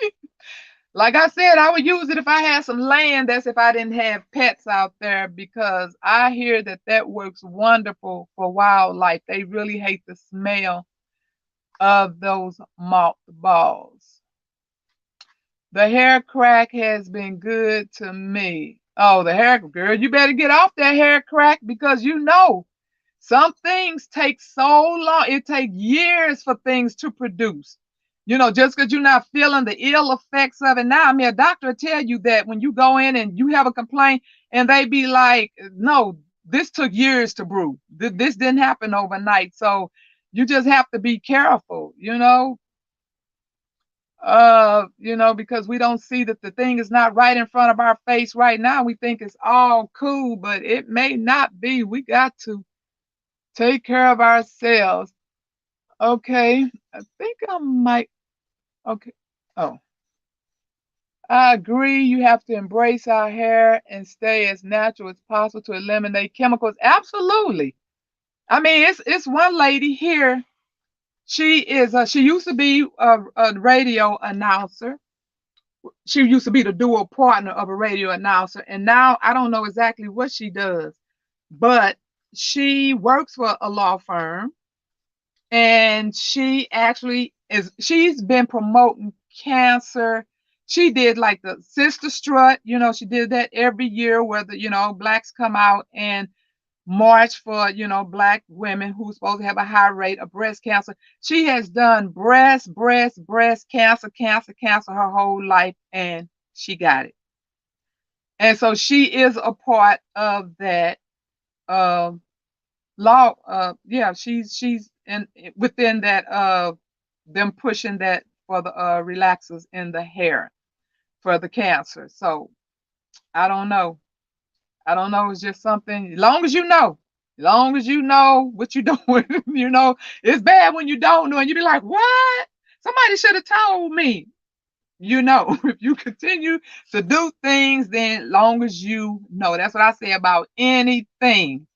Speaker 1: Like I said, I would use it if I had some land. That's if I didn't have pets out there, because I hear that that works wonderful for wildlife. They really hate the smell of those mothballs. The hair crack has been good to me. Oh, the hair girl, you better get off that hair crack because you know some things take so long. It takes years for things to produce. You know, just because you're not feeling the ill effects of it now. I mean, a doctor will tell you that when you go in and you have a complaint and they be like, no, this took years to brew. This didn't happen overnight. So you just have to be careful, because we don't see that the thing is not right in front of our face right now. We think it's all cool, but it may not be. We got to take care of ourselves. Okay. I think I might. Okay. Oh, I agree. You have to embrace our hair and stay as natural as possible to eliminate chemicals. Absolutely. I mean, it's one lady here. She used to be a radio announcer. She used to be the dual partner of a radio announcer, and now I don't know exactly what she does, but she works for a law firm, and she's been promoting cancer. She did like the Sister Strut, she did that every year where blacks come out and march for, black women who's supposed to have a high rate of breast cancer. She has done breast cancer her whole life, and she got it. And so she is a part of that uh, law. Yeah, she's in within that them pushing that for the relaxers in the hair for the cancer. So I don't know. I don't know. It's just something. As long as you know what you're doing, it's bad when you don't know, and you be like, "What? Somebody should have told me." If you continue to do things, then long as you know. That's what I say about anything.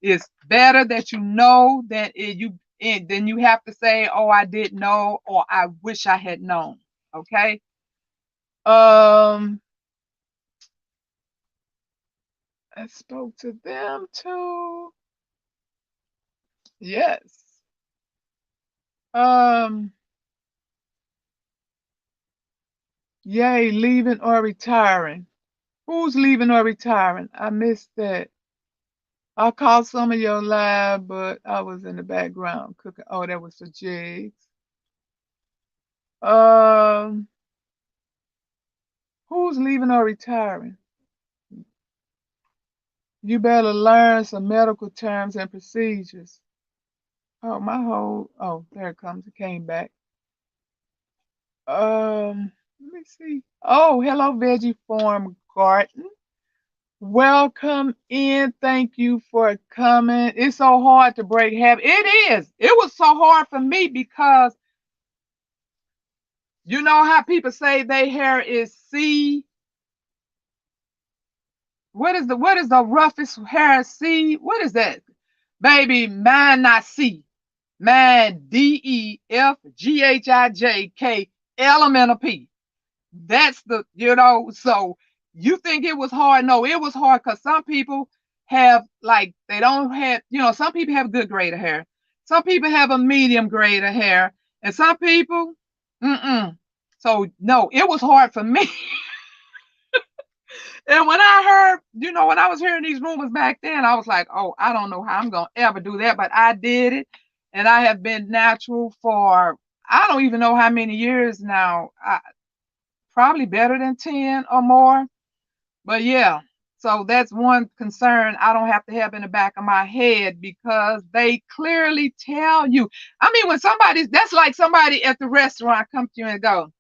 Speaker 1: It's better that you know than you have to say, "Oh, I didn't know," or "I wish I had known." Okay. Um, I spoke to them too. Yes. Um, Yay, leaving or retiring. Who's leaving or retiring? I missed that. I caught some of your live, but I was in the background cooking. Oh, that was the jigs. Um, who's leaving or retiring? You better learn some medical terms and procedures. Oh, there it comes. It came back. Let me see. Oh, hello, Veggie Farm Garden. Welcome in. Thank you for coming. It's so hard to break habit. It is. It was so hard for me because you know how people say their hair is C. What is the roughest hair C? What is that? Baby, mine not C. Mine DEFGHIJK elemental P. That's so you think it was hard? No, it was hard because some people have like they don't have, some people have good grade of hair. Some people have a medium grade of hair, and some people, mm-mm. So no, it was hard for me. And when I heard, when I was hearing these rumors back then, I was like, oh, I don't know how I'm gonna ever do that, but I did it, and I have been natural for I don't even know how many years now. Probably better than 10 or more. But yeah, So that's one concern I don't have to have in the back of my head because they clearly tell you. I mean, when that's like somebody at the restaurant come to you and go,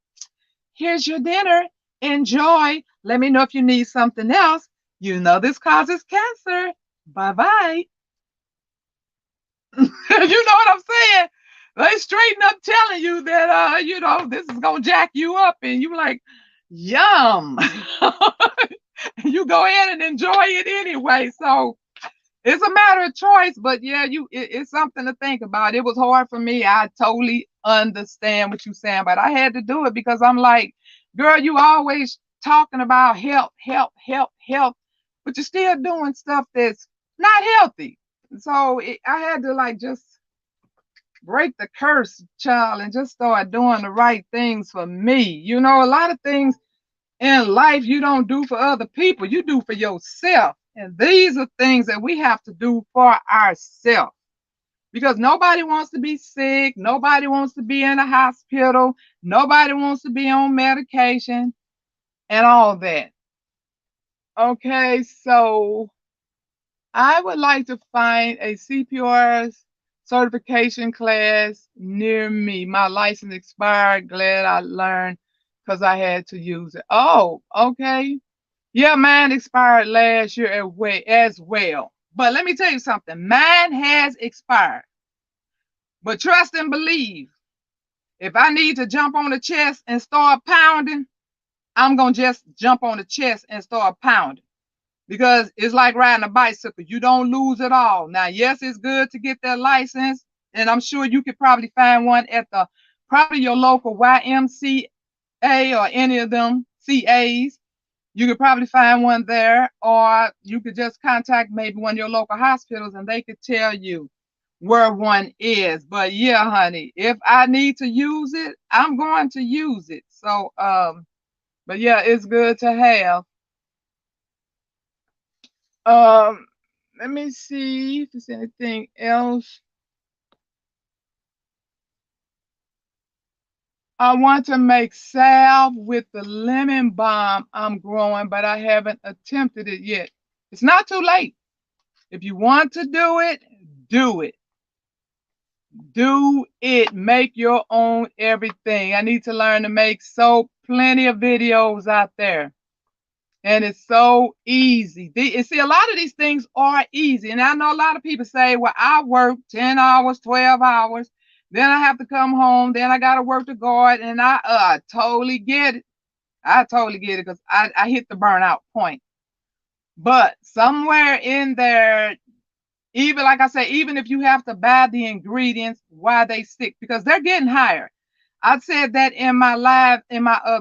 Speaker 1: here's your dinner. Enjoy. Let me know if you need something else. You know this causes cancer. Bye bye. You know what I'm saying? They straighten up telling you that this is gonna jack you up, and you like, yum. You go ahead and enjoy it anyway. So it's a matter of choice, but yeah, it's something to think about. It was hard for me. I totally understand what you're saying, but I had to do it because I'm like, girl, you always talking about health, health, health, health, but you're still doing stuff that's not healthy. So I had to like just break the curse, child, and just start doing the right things for me. You know, a lot of things in life you don't do for other people, you do for yourself. And these are things that we have to do for ourselves because nobody wants to be sick. Nobody wants to be in a hospital. Nobody wants to be on medication and all that. Okay, so I would like to find a CPR certification class near me. My license expired. Glad I learned because I had to use it. Oh, okay. Yeah, mine expired last year as well. But let me tell you something. Mine has expired. But trust and believe. If I need to jump on the chest and start pounding, I'm going to just jump on the chest and start pounding. Because it's like riding a bicycle. You don't lose it all. Now, yes, it's good to get that license. And I'm sure you could probably find one at probably your local YMCA or any of them CAs. You could probably find one there, or you could just contact maybe one of your local hospitals and they could tell you where one is. But yeah, honey, if I need to use it, I'm going to use it. So, but yeah, it's good to have. Um, Let me see if there's anything else. I want to make salve with the lemon balm I'm growing, but I haven't attempted it yet. It's not too late. If you want to do it, do it. Do it. Make your own everything. I need to learn to make so plenty of videos out there. And it's so easy. See, a lot of these things are easy. And I know a lot of people say, well, I work 10 hours, 12 hours. Then I have to come home. Then I got to work the garden. And I totally get it. I totally get it because I hit the burnout point. But somewhere in there, even like I say, even if you have to buy the ingredients, why they stick, because they're getting higher. I said that in my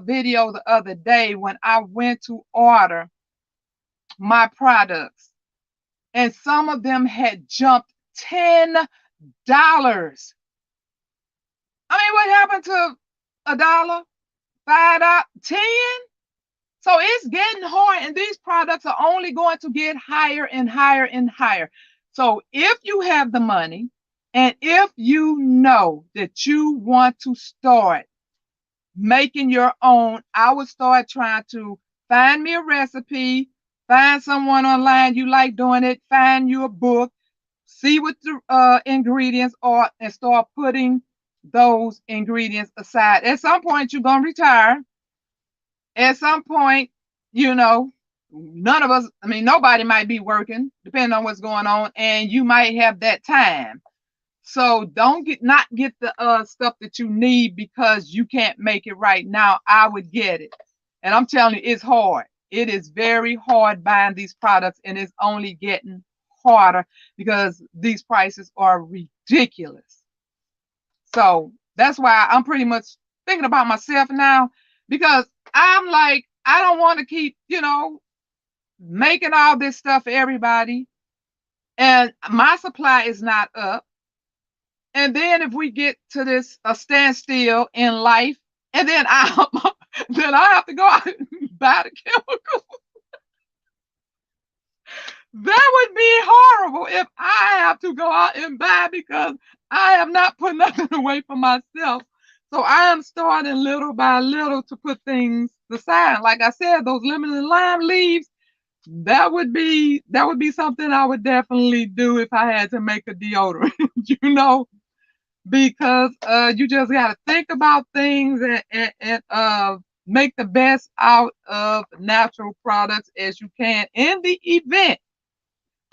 Speaker 1: video the other day when I went to order my products, and some of them had jumped $10. I mean, what happened to a dollar, $5, 10? So it's getting hard, and these products are only going to get higher and higher and higher. So if you have the money, and if you know that you want to start making your own, I would start trying to find me a recipe, find someone online you like doing it, find you a book, see what the ingredients are, and start putting those ingredients aside. At some point, you're going to retire. At some point, you know, none of us, I mean, nobody might be working, depending on what's going on, and you might have that time. So don't not get the stuff that you need because you can't make it right now. I would get it. And I'm telling you, it's hard. It is very hard buying these products, and it's only getting harder because these prices are ridiculous. So that's why I'm pretty much thinking about myself now because I'm like, I don't want to keep, making all this stuff for everybody. And my supply is not up. And then if we get to this a standstill in life, and then then I have to go out and buy the chemicals. That would be horrible if I have to go out and buy because I have not put nothing away for myself. So I am starting little by little to put things aside. Like I said, those lemon and lime leaves, That would be something I would definitely do if I had to make a deodorant, you know, because you just got to think about things and make the best out of natural products as you can in the event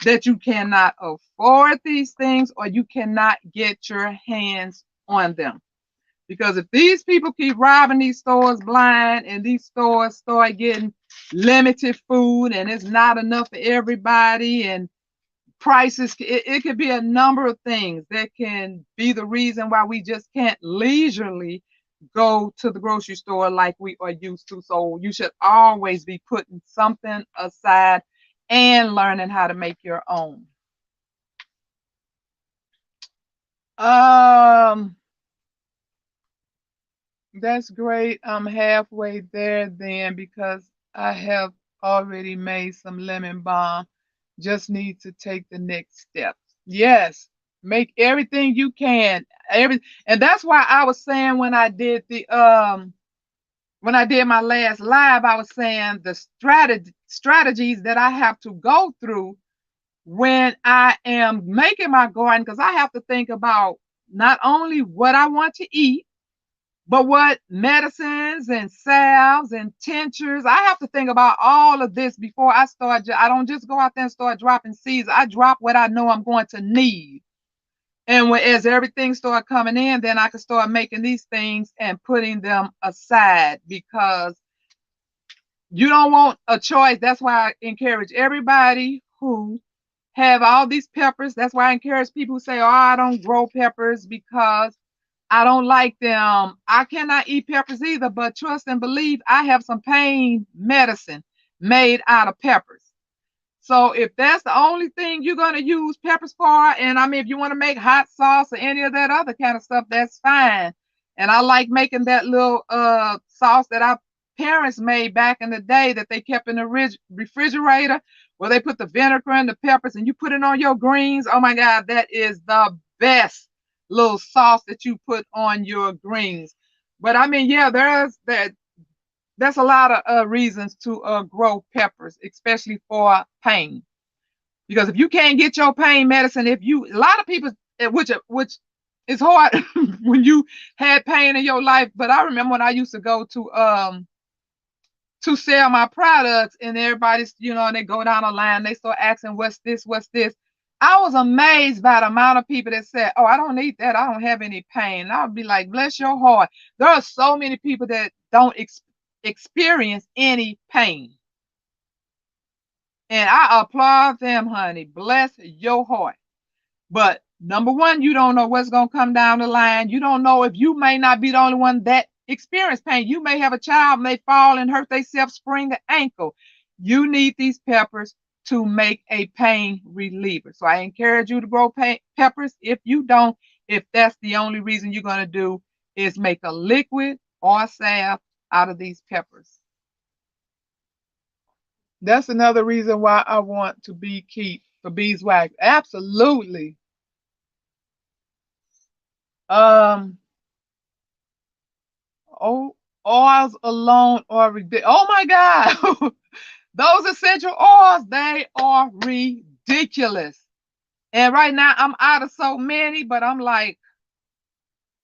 Speaker 1: that you cannot afford these things or you cannot get your hands on them. Because if these people keep robbing these stores blind and these stores start getting limited food and it's not enough for everybody and prices, it could be a number of things that can be the reason why we just can't leisurely go to the grocery store like we are used to. So you should always be putting something aside and learning how to make your own. Um, that's great. I'm halfway there then because I have already made some lemon balm. Just need to take the next step. Yes, make everything you can. And that's why I was saying when I did my last live, I was saying the strategies that I have to go through when I am making my garden because I have to think about not only what I want to eat but what medicines and salves and tinctures, I have to think about all of this before I start. I don't just go out there and start dropping seeds. I drop what I know I'm going to need. And as everything start coming in, then I can start making these things and putting them aside because you don't want a choice. That's why I encourage everybody who have all these peppers. That's why I encourage people who say, "Oh, I don't grow peppers because I don't like them. I cannot eat peppers either, but trust and believe I have some pain medicine made out of peppers. So if that's the only thing you're going to use peppers for, and I mean, if you want to make hot sauce or any of that other kind of stuff, that's fine. And I like making that little sauce that our parents made back in the day that they kept in the refrigerator where they put the vinegar and the peppers and you put it on your greens. Oh my God, that is the best little sauce that you put on your greens. But I mean, yeah, that's a lot of reasons to grow peppers, especially for pain. Because if you can't get your pain medicine, if you a lot of people, which is hard when you had pain in your life. But I remember when I used to go to sell my products, and everybody's, they go down the line, they start asking, "What's this? What's this?" I was amazed by the amount of people that said, "Oh, I don't need that. I don't have any pain." And I would be like, "Bless your heart." There are so many people that don't experience any pain. And I applaud them, honey. Bless your heart. But number one, you don't know what's going to come down the line. You don't know if you may not be the only one that experience pain. You may have a child may fall and hurt themselves, sprain the ankle. You need these peppers to make a pain reliever. So I encourage you to grow peppers. If you don't, if that's the only reason you're going to do is make a liquid or a salve out of these peppers. That's another reason why I want to keep for beeswax. Absolutely. Um, oh, oils alone are ridiculous. Oh my God. Those essential oils, they are ridiculous. And right now I'm out of so many, but I'm like,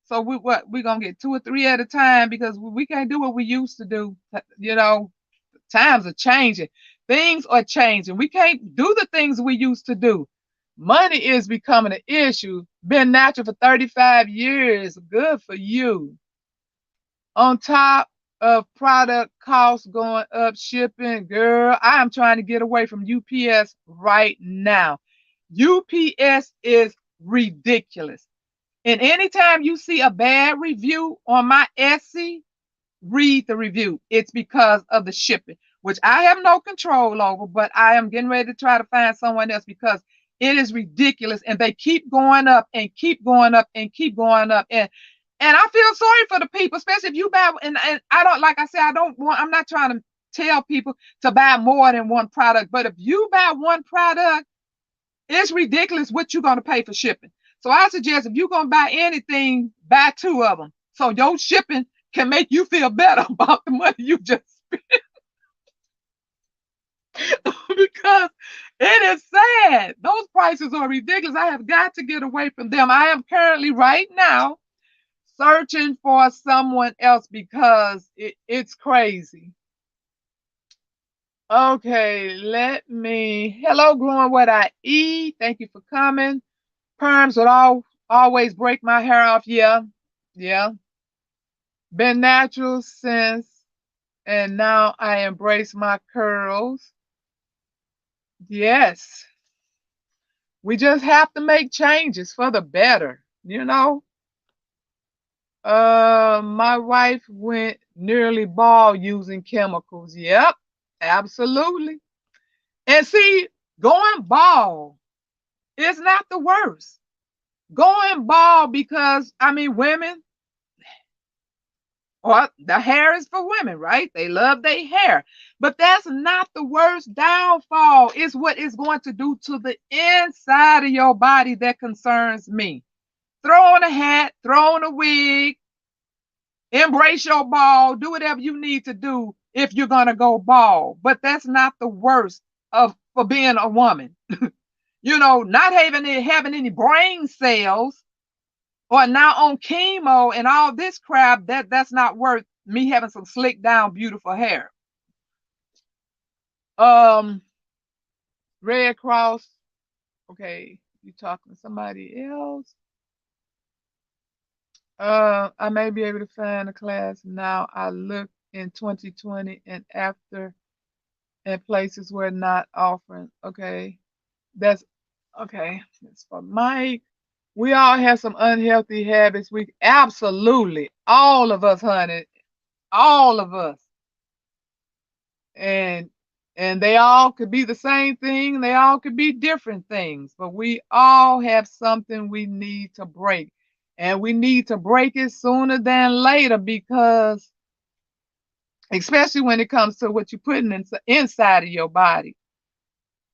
Speaker 1: so we gonna get two or three at a time because we can't do what we used to do. You know, times are changing. Things are changing. We can't do the things we used to do. Money is becoming an issue. Been natural for 35 years. Good for you. On top of product costs going up, shipping, girl, I am trying to get away from UPS right now. UPS is ridiculous. And anytime you see a bad review on my Etsy, read the review. It's because of the shipping, which I have no control over, but I am getting ready to try to find someone else because it is ridiculous. And they keep going up and keep going up and keep going up. And I feel sorry for the people, especially if you buy, and I don't, like I said, I'm not trying to tell people to buy more than one product, but if you buy one product, it's ridiculous what you're going to pay for shipping. So I suggest if you're going to buy anything, buy two of them. So your shipping can make you feel better about the money you just spent. because it is sad. Those prices are ridiculous. I have got to get away from them. I am currently right now searching for someone else because it's crazy. Okay, let me. Hello, growing what I eat. Thank you for coming. Perms would always break my hair off. Yeah, yeah. Been natural since, and now I embrace my curls. Yes, we just have to make changes for the better. My wife went nearly bald using chemicals. Yep, absolutely. And see, going bald is not the worst. Going bald because I mean women or the hair is for women, right? They love their hair. But that's not the worst downfall. It's what it's going to do to the inside of your body that concerns me. Throw on a hat, throw on a wig, embrace your bald, do whatever you need to do if you're gonna go bald. But that's not the worst of for being a woman. Not having any brain cells or now on chemo and all this crap, that's not worth me having some slick down beautiful hair. Um Red Cross, okay, you talking to somebody else. I may be able to find a class now. I look in 2020 and after and places where not offering. Okay. That's okay. That's for Mike. We all have some unhealthy habits. We absolutely all of us, honey, all of us. And they all could be the same thing, they all could be different things, but we all have something we need to break. And we need to break it sooner than later because especially when it comes to what you're putting inside of your body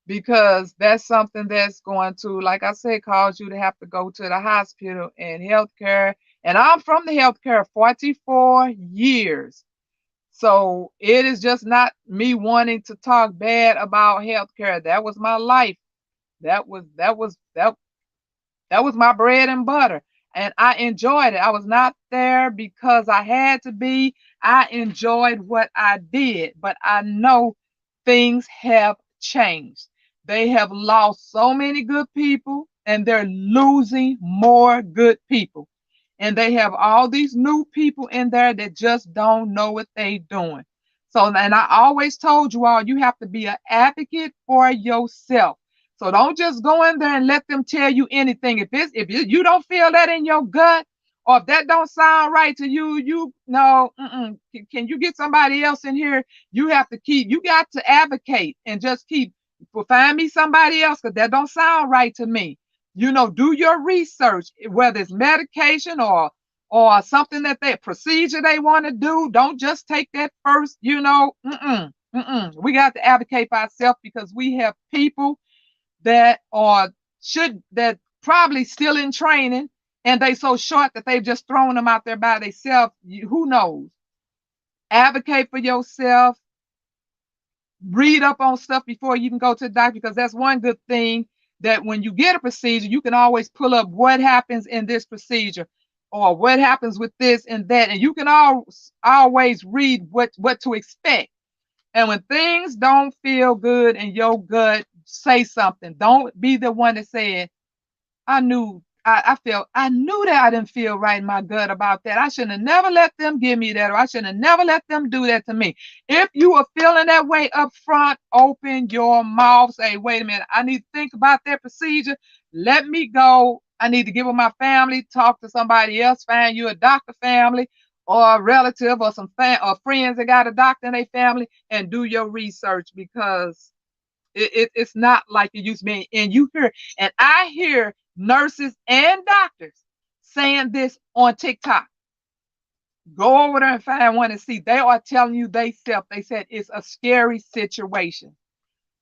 Speaker 1: because that's something that's going to, like I said, cause you to have to go to the hospital and healthcare. And I'm from the healthcare 44 years. So it is just not me wanting to talk bad about healthcare. That was my life. That was my bread and butter. And I enjoyed it. I was not there because I had to be. I enjoyed what I did, but I know things have changed. They have lost so many good people and they're losing more good people. And they have all these new people in there that just don't know what they're doing. So, and I always told you all, you have to be an advocate for yourself. So don't just go in there and let them tell you anything. If you don't feel that in your gut, or if that don't sound right to you, you no, can you get somebody else in here? You got to advocate and just keep, well, find me somebody else because that don't sound right to me. Do your research, whether it's medication or something that they procedure they want to do. Don't just take that first, We got to advocate for ourselves because we have people that probably still in training and they so short that they've just thrown them out there by themselves. Who knows? Advocate for yourself. Read up on stuff before you can go to the doctor because that's one good thing that when you get a procedure, you can always pull up what happens in this procedure or what happens with this and that. And you can always read what to expect. And when things don't feel good in your gut, say something. Don't be the one that said, I knew that I didn't feel right in my gut about that. I shouldn't have never let them give me that, or I shouldn't have never let them do that to me. If you are feeling that way up front, open your mouth, say, wait a minute, I need to think about that procedure. Let me go. I need to get with my family, talk to somebody else, find you a doctor family or a relative or or friends that got a doctor in their family and do your research because it's not like it used to be. And I hear nurses and doctors saying this on TikTok. Go over there and find one and see. They are telling you they self. They said it's a scary situation.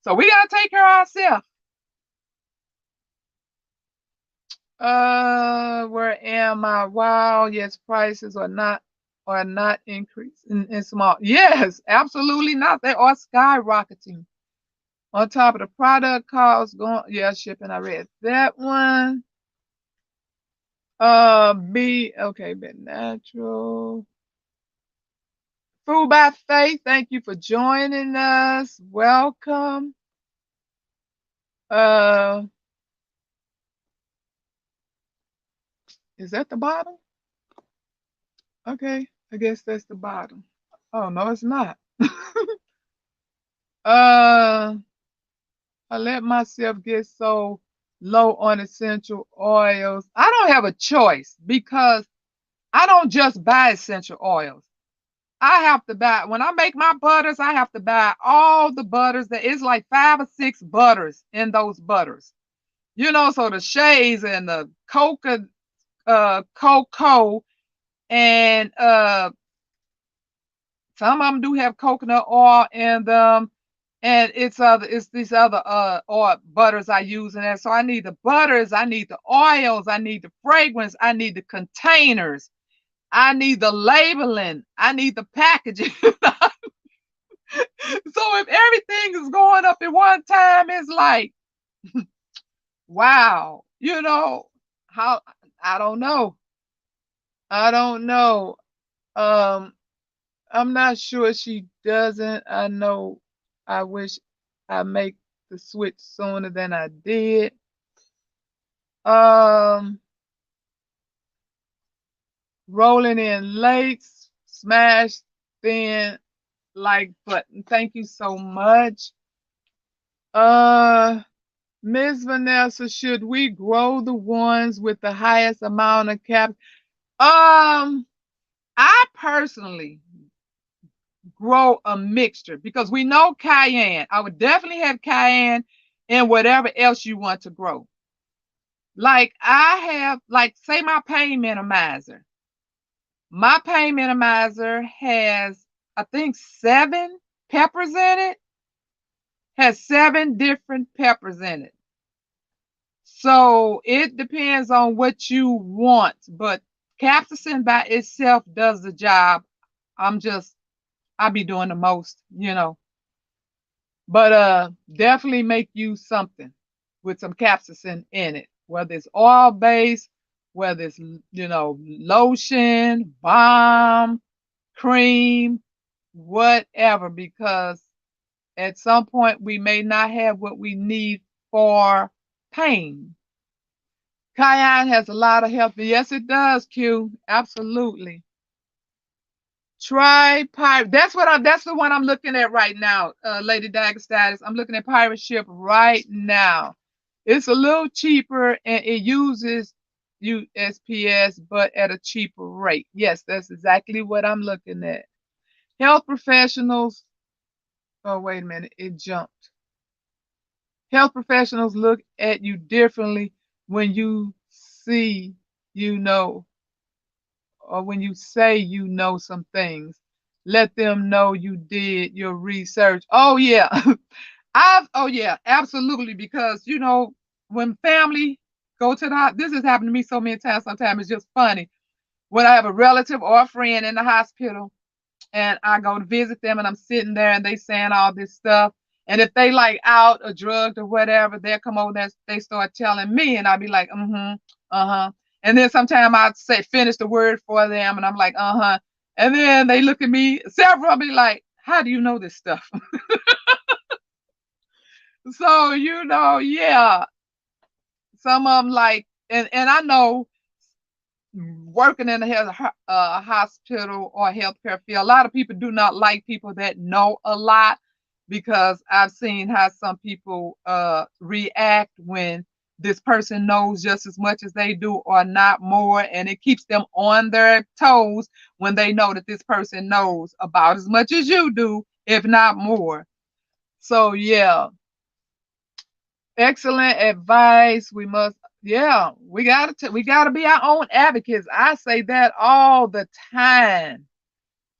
Speaker 1: So we gotta take care of ourselves. Where am I? Wow, yes, prices are not increasing in small. Yes, absolutely not. They are skyrocketing. On top of the product cost going, yeah, shipping. I read that one. B, okay, been natural. Food by Faith, thank you for joining us. Welcome. Uh, is that the bottom? Okay, I guess that's the bottom. Oh no, it's not. uh, I let myself get so low on essential oils. I don't have a choice because I don't just buy essential oils. I have to buy when I make my butters, I have to buy all the butters. There is like 5 or 6 butters in those butters. So the shades and the cocoa and some of them do have coconut oil in them, and it's these other oil butters I use in there. So I need the butters, I need the oils, I need the fragrance, I need the containers, I need the labeling, I need the packaging. So if everything is going up at one time, it's like, wow, how I don't know. I don't know. Um, I'm not sure she doesn't. I know I wish I make the switch sooner than I did. Um, rolling in late, smash thin like button. Thank you so much. Uh Miss Vanessa, should we grow the ones with the highest amount of cap? I personally grow a mixture because we know cayenne. I would definitely have cayenne and whatever else you want to grow. Like I have, like, say my pain minimizer. My pain minimizer has, I think, 7 peppers in it. Has 7 different peppers in it. So it depends on what you want, but capsaicin by itself does the job. I'm just I be doing the most. But definitely make you something with some capsaicin in it, whether it's oil based, whether it's lotion, balm, cream, whatever, because at some point we may not have what we need for pain. Cayenne has a lot of health. Yes, it does, Q. Absolutely. Try pirate. That's the one I'm looking at right now, Lady Dagger status. I'm looking at Pirate Ship right now. It's a little cheaper and it uses USPS, but at a cheaper rate. Yes, that's exactly what I'm looking at. Health professionals. Oh, wait a minute. It jumped. Health professionals look at you differently when you see, you know, or when you say you know some things. Let them know you did your research. Oh yeah. Oh yeah, absolutely. Because when family go to the this has happened to me so many times, sometimes it's just funny. When I have a relative or a friend in the hospital and I go to visit them and I'm sitting there and they saying all this stuff. And if they like out or drugged or whatever, they'll come over there, they start telling me, and I'll be like, mm-hmm, uh-huh. And then sometimes I'd say finish the word for them and I'm like, uh-huh. And then they look at me, several of me like, how do you know this stuff? So, yeah. Some of them like, and I know working in a hospital or healthcare field, a lot of people do not like people that know a lot, because I've seen how some people react when this person knows just as much as they do or not more, and it keeps them on their toes when they know that this person knows about as much as you do, if not more. So yeah, excellent advice. We gotta be our own advocates. I say that all the time.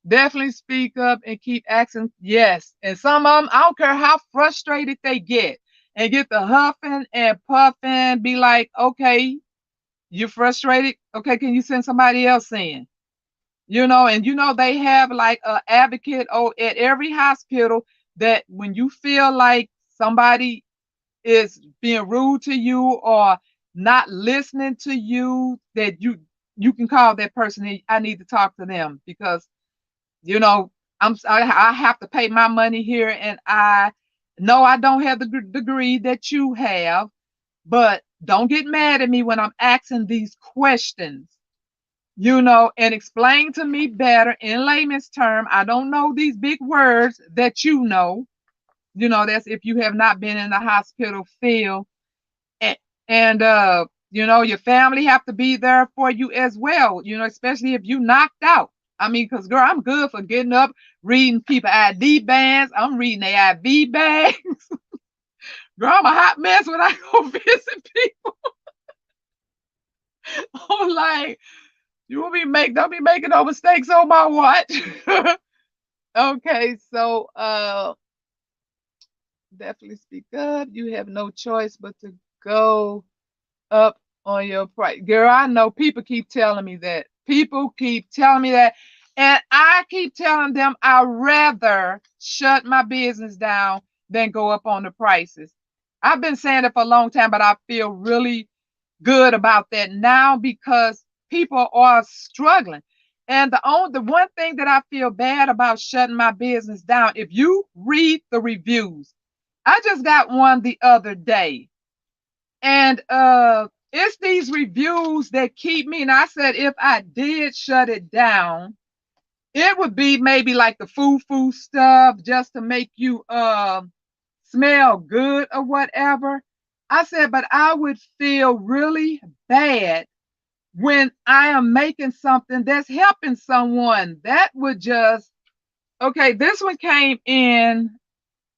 Speaker 1: Definitely speak up and keep asking. Yes, and some of them, I don't care how frustrated they get the huffing and puffing. Be like, okay, you're frustrated. Okay, can you send somebody else in? And they have like a advocate at every hospital, that when you feel like somebody is being rude to you or not listening to you, that you can call that person. I need to talk to them because you know I have to pay my money here, and I know I don't have the degree that you have, but don't get mad at me when I'm asking these questions, and explain to me better in layman's term. I don't know these big words that that's if you have not been in the hospital field. And your family have to be there for you as well, especially if you knocked out. I mean, because girl, I'm good for getting up, reading people ID bands. I'm reading their IV bags. Girl, I'm a hot mess when I go visit people. I'm like, don't be making no mistakes on my watch. Okay, so definitely speak up. You have no choice but to go up on your price. Girl, I know people keep telling me that. People keep telling me that. And I keep telling them I'd rather shut my business down than go up on the prices. I've been saying it for a long time, but I feel really good about that now because people are struggling. And the one thing that I feel bad about shutting my business down, if you read the reviews, I just got one the other day, and it's these reviews that keep me. And I said if I did shut it down, it would be maybe like the foo stuff just to make you smell good or whatever. I said, but I would feel really bad when I am making something that's helping someone. That would just, okay, this one came in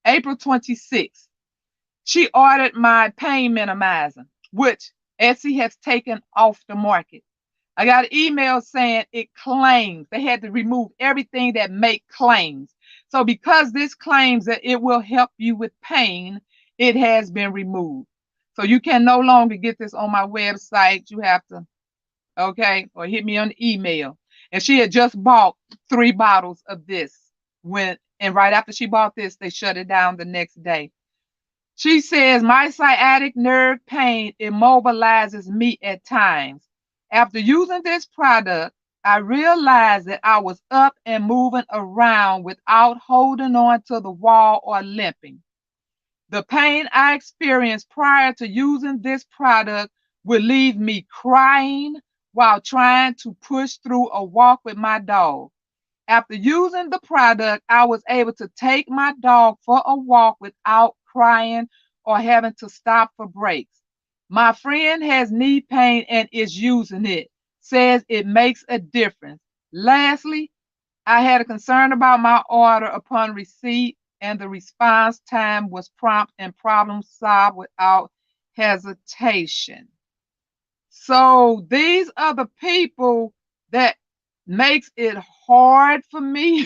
Speaker 1: April 26th. She ordered my pain minimizer, which Etsy has taken off the market. I got an email saying it claims they had to remove everything that make claims. So because this claims that it will help you with pain, it has been removed. So you can no longer get this on my website. You have to, okay, or hit me on the email. And she had just bought 3 bottles of this and right after she bought this, they shut it down the next day. She says, my sciatic nerve pain immobilizes me at times. After using this product, I realized that I was up and moving around without holding on to the wall or limping. The pain I experienced prior to using this product would leave me crying while trying to push through a walk with my dog. After using the product, I was able to take my dog for a walk without crying or having to stop for breaks. My friend has knee pain and is using it, says it makes a difference. Lastly, I had a concern about my order upon receipt, and the response time was prompt and problem solved without hesitation. So these are the people that makes it hard for me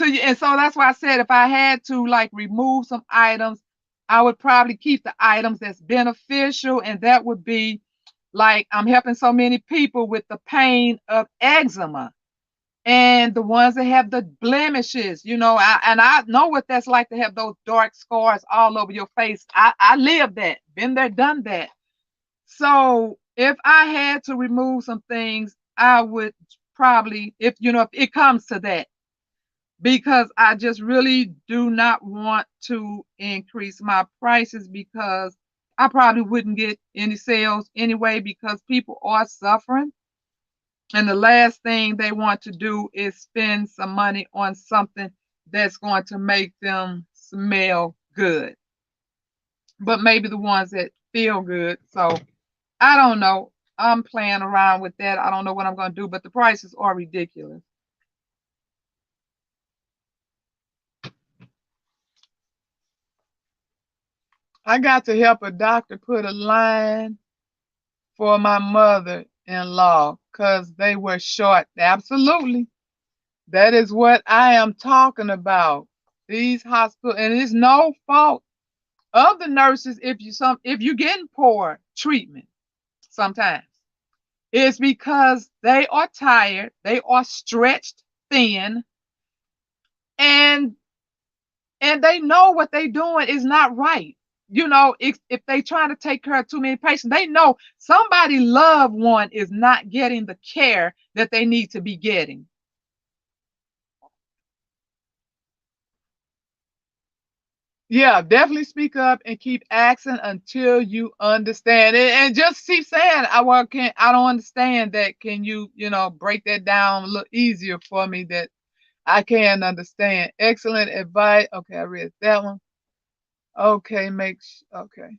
Speaker 1: and so that's why I said if I had to like remove some items, I would probably keep the items that's beneficial, and that would be like I'm helping so many people with the pain of eczema and the ones that have the blemishes, I know what that's like to have those dark scars all over your face. I lived that, been there, done that. So if I had to remove some things, I would probably, if it comes to that, because I just really do not want to increase my prices because I probably wouldn't get any sales anyway because people are suffering. And the last thing they want to do is spend some money on something that's going to make them smell good. But maybe the ones that feel good. So I don't know. I'm playing around with that. I don't know what I'm going to do, but the prices are ridiculous. I got to help a doctor put a line for my mother-in-law because they were short. Absolutely. That is what I am talking about. These hospitals, and it's no fault of the nurses if you're getting poor treatment sometimes. It's because they are tired, they are stretched thin, and and they know what they doing is not right. You know, if they trying to take care of too many patients, they know somebody loved one is not getting the care that they need to be getting. Yeah, definitely speak up and keep asking until you understand it, and just keep saying, "I well, can I don't understand that. Can you, break that down a little easier for me that I can understand?" Excellent advice. Okay, I read that one. Okay, okay.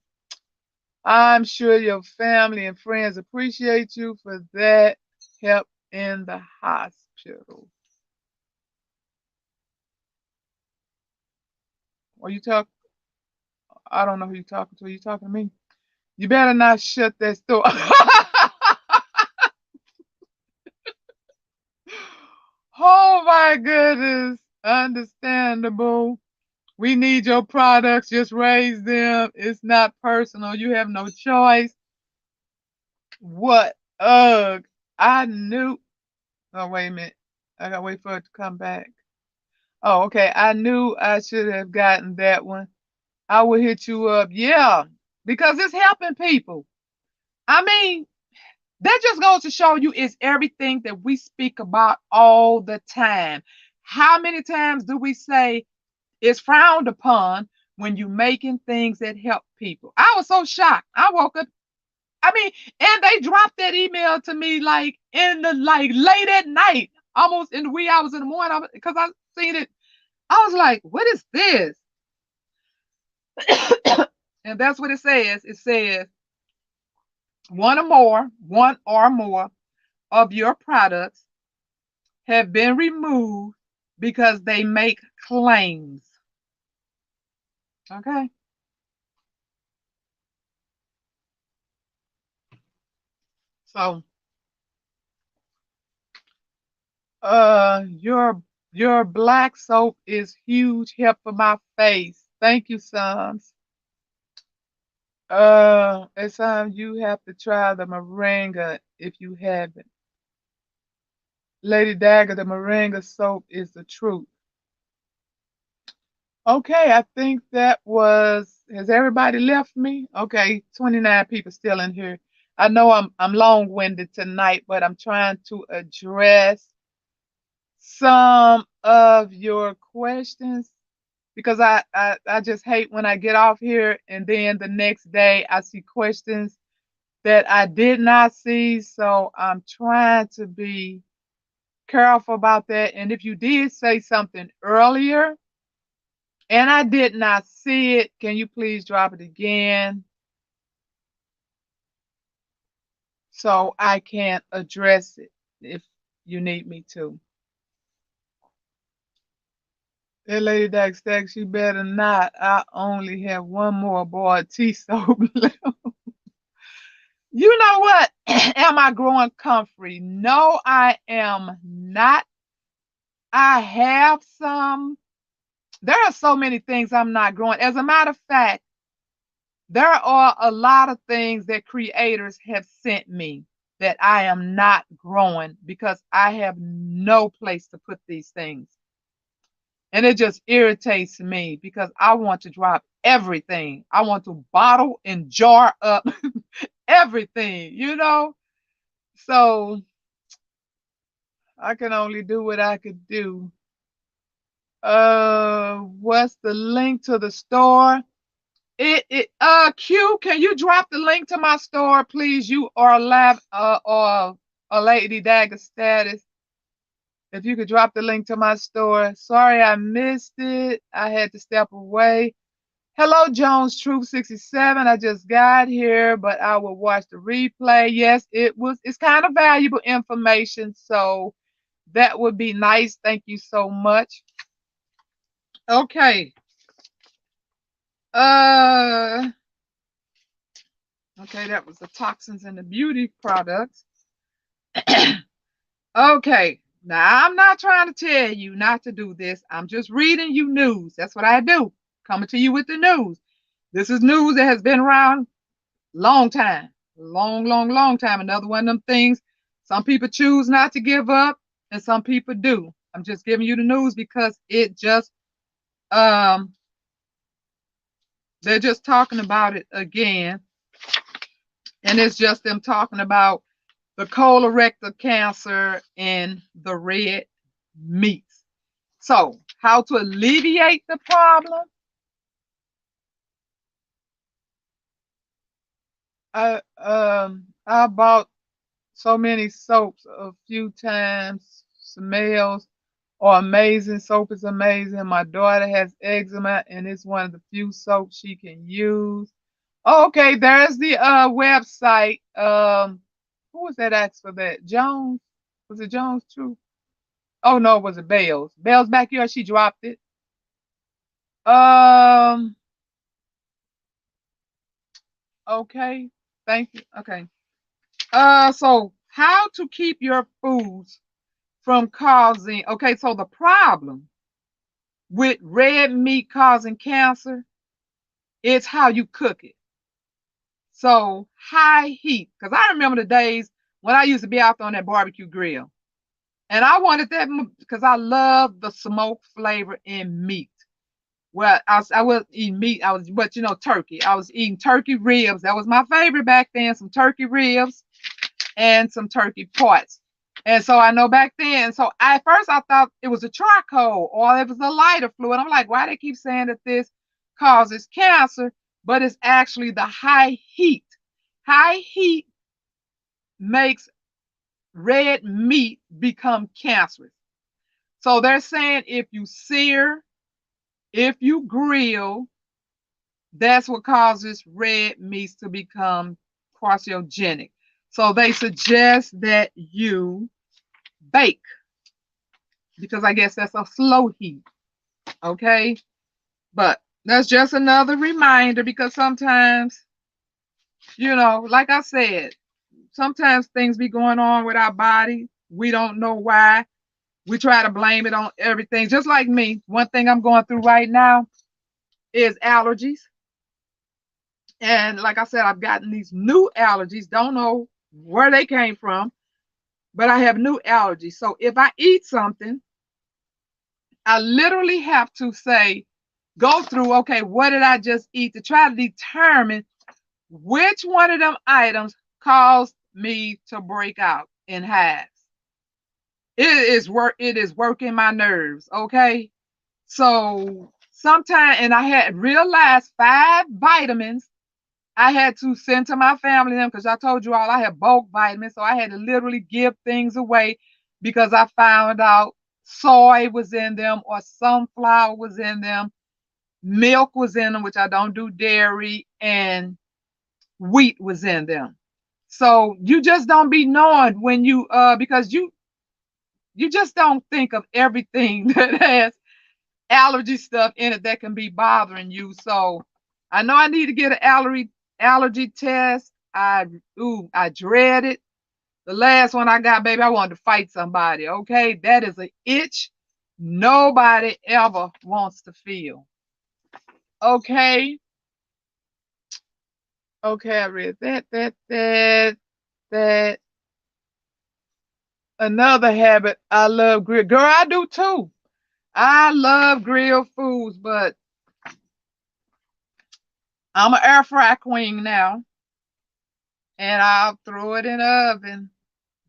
Speaker 1: I'm sure your family and friends appreciate you for that help in the hospital. Or you talk? I don't know who you talking to. Are you talking to me? You better not shut that store. Oh my goodness. Understandable. We need your products. Just raise them. It's not personal. You have no choice. What? Ugh. I knew. Oh, wait a minute. I gotta wait for it to come back. Oh, okay. I knew I should have gotten that one. I will hit you up. Yeah. Because it's helping people. I mean, that just goes to show you it's everything that we speak about all the time. How many times do we say it's frowned upon when you making things that help people? I was so shocked. I woke up. I mean, and they dropped that email to me like in the like late at night, almost in the wee hours in the morning, because I seen it. I was like, "What is this?" And that's what it says. It says one or more of your products have been removed because they make claims. Okay. So your black soap is huge help for my face. Thank you, Sons. It's time you have to try the moringa if you haven't. Lady Dagger, the moringa soap is the truth. Okay, I think that was. Has everybody left me? Okay, 29 people still in here. I know I'm long-winded tonight, but I'm trying to address some of your questions because I just hate when I get off here and then the next day I see questions that I did not see. So I'm trying to be careful about that. And if you did say something earlier, and I did not see it, can you please drop it again so I can address it if you need me to? That lady Dag Stacks, you better not. I only have one more bar of tea soap left. You know what? Am I growing comfrey? No, I am not. I have some. There are so many things I'm not growing. As a matter of fact, there are a lot of things that creators have sent me that I am not growing because I have no place to put these things. And it just irritates me because I want to drop everything. I want to bottle and jar up everything. So I can only do what I could do. What's the link to the store? Q, can you drop the link to my store, please? You are live or a Lady Dagger status. If you could drop the link to my store. Sorry I missed it. I had to step away. Hello, Jones Troop 67. I just got here, but I will watch the replay. Yes, it's kind of valuable information, so that would be nice. Thank you so much. Okay. Uh okay, that was the toxins and the beauty products. Okay. Now I'm not trying to tell you not to do this. I'm just reading you news. That's what I do. Coming to you with the news. This is news that has been around long time. Long, long, long time. Another one of them things. Some people choose not to give up and some people do. I'm just giving you the news because it just Um, they're just talking about it again, and it's just them talking about the colorectal cancer and the red meats. So, how to alleviate the problem? I bought so many soaps a few times. Smells are amazing. Soap is amazing. My daughter has eczema, and it's one of the few soaps she can use. Okay, there's the website. Who was that asked for that? Jones? Was it Jones True? Oh no, was it Bales? Bales Backyard, she dropped it. Um, okay. Thank you. Okay. So how to keep your foods from causing, okay, so the problem with red meat causing cancer is how you cook it. So high heat, because I remember the days when I used to be out there on that barbecue grill. And I wanted that because I love the smoke flavor in meat. Well, I was eating meat. I was, but turkey. I was eating turkey ribs. That was my favorite back then. Some turkey ribs and some turkey parts. And so I know back then. So at first I thought it was a charcoal or it was a lighter fluid. I'm like, why they keep saying that this causes cancer? But it's actually the high heat. High heat makes red meat become cancerous. So they're saying if you sear, if you grill, that's what causes red meats to become carcinogenic. So they suggest that you bake because I guess that's a slow heat. Okay. But that's just another reminder because sometimes, like I said, sometimes things be going on with our body. We don't know why. We try to blame it on everything. Just like me, one thing I'm going through right now is allergies. And like I said, I've gotten these new allergies. Don't know where they came from, but I have new allergies. So if I eat something, I literally have to say, go through, okay, what did I just eat to try to determine which one of them items caused me to break out in hives. It is working my nerves, okay? So sometimes, and I had realized 5 vitamins I had to send to my family them because I told you all I had bulk vitamins, so I had to literally give things away because I found out soy was in them or sunflower was in them, milk was in them, which I don't do dairy, and wheat was in them. So you just don't be knowing when you because you just don't think of everything that has allergy stuff in it that can be bothering you. So I know I need to get an allergy test. I dread it. The last one I got, baby, I wanted to fight somebody. Okay, that is an itch nobody ever wants to feel. Okay, okay, I read that. Another habit I love grill. Girl, I do too. I love grilled foods, but I'm an air fry queen now, and I'll throw it in the oven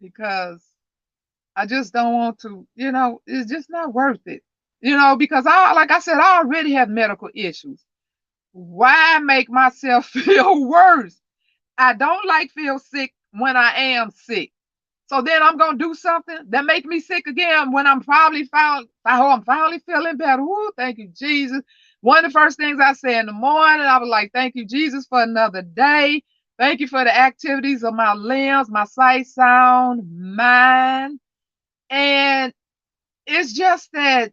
Speaker 1: because I just don't want to. It's just not worth it. Because like I said, I already have medical issues. Why make myself feel worse? I don't like feel sick when I am sick. So then I'm gonna do something that make me sick again when I'm finally feeling better. Woo, thank you, Jesus. One of the first things I say in the morning, I was like, thank you, Jesus, for another day. Thank you for the activities of my limbs, my sight, sound, mind. And it's just that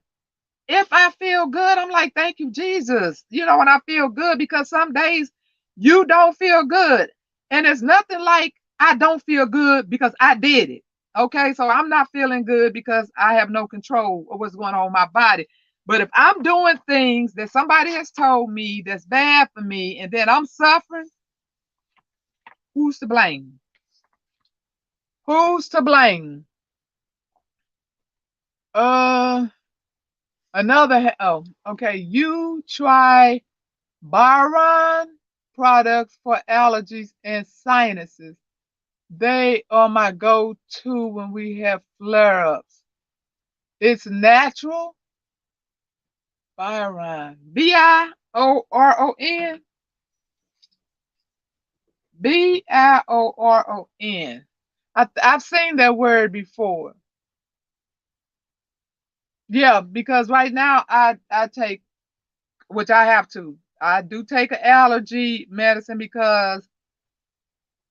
Speaker 1: if I feel good, I'm like, thank you, Jesus. When I feel good, because some days you don't feel good. And it's nothing like I don't feel good because I did it. Okay. So I'm not feeling good because I have no control of what's going on in my body. But if I'm doing things that somebody has told me that's bad for me and then I'm suffering, who's to blame? Who's to blame? Uh, Oh, okay. You try Baron products for allergies and sinuses. They are my go-to when we have flare-ups. It's natural. Biron. Bioron. Bioron. I've seen that word before. Yeah, because right now I take, which I have to. I do take an allergy medicine because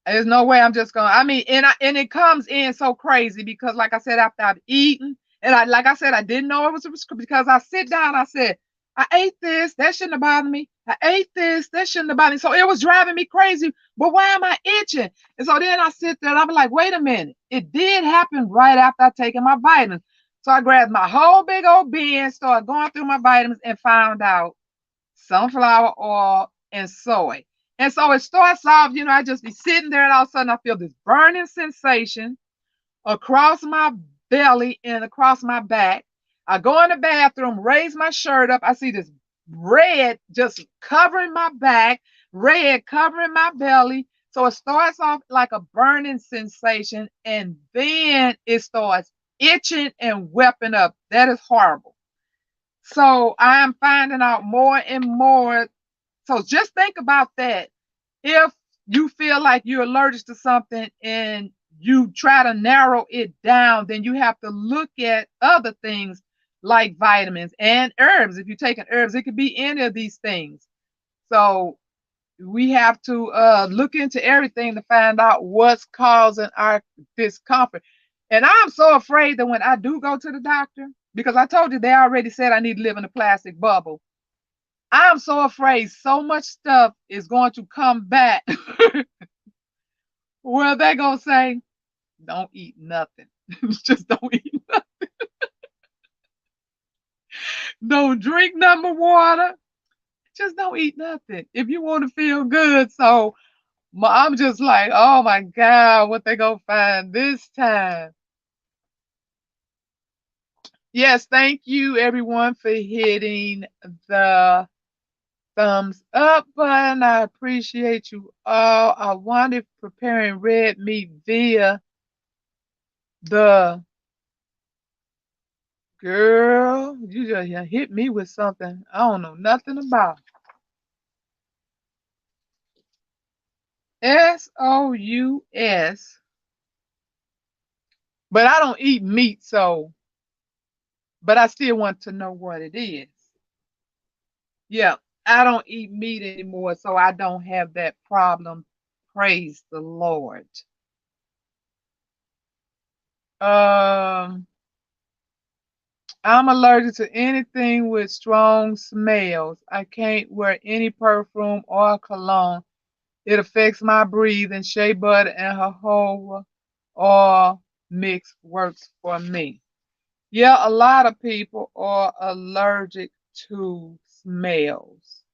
Speaker 1: there's no way I'm just gonna. I mean, and it comes in so crazy because, like I said, after I've eaten, and like I said, I didn't know it was a prescription because I sit down. I said, I ate this. That shouldn't have bothered me. I ate this. That shouldn't have bothered me. So it was driving me crazy. But why am I itching? And so then I sit there and I'm like, wait a minute. It did happen right after I taken my vitamins. So I grabbed my whole big old bin, started going through my vitamins, and found out sunflower oil, and soy. And so it starts off, I just be sitting there and all of a sudden I feel this burning sensation across my belly and across my back. I go in the bathroom, raise my shirt up. I see this red just covering my back, red covering my belly. So it starts off like a burning sensation and then it starts itching and whelping up. That is horrible. So I am finding out more and more. So just think about that. If you feel like you're allergic to something and you try to narrow it down, then you have to look at other things like vitamins and herbs. If you're taking herbs, it could be any of these things. So we have to look into everything to find out what's causing our discomfort. And I'm so afraid that when I do go to the doctor, because I told you they already said I need to live in a plastic bubble. I'm so afraid so much stuff is going to come back where they're going to say, don't eat nothing. Just don't eat. Don't drink number water. Just don't eat nothing if you want to feel good. So I'm just like, oh my God, what they going to find this time? Yes, thank you everyone for hitting the thumbs up button. I appreciate you all. I wanted preparing red meat via the girl. You just hit me with something I don't know nothing about. SOUS. But I don't eat meat, so but I still want to know what it is. Yeah, I don't eat meat anymore, so I don't have that problem. Praise the Lord. Um, I'm allergic to anything with strong smells. I can't wear any perfume or cologne. It affects my breathing. Shea butter and jojoba oil mix works for me. Yeah, a lot of people are allergic to smells.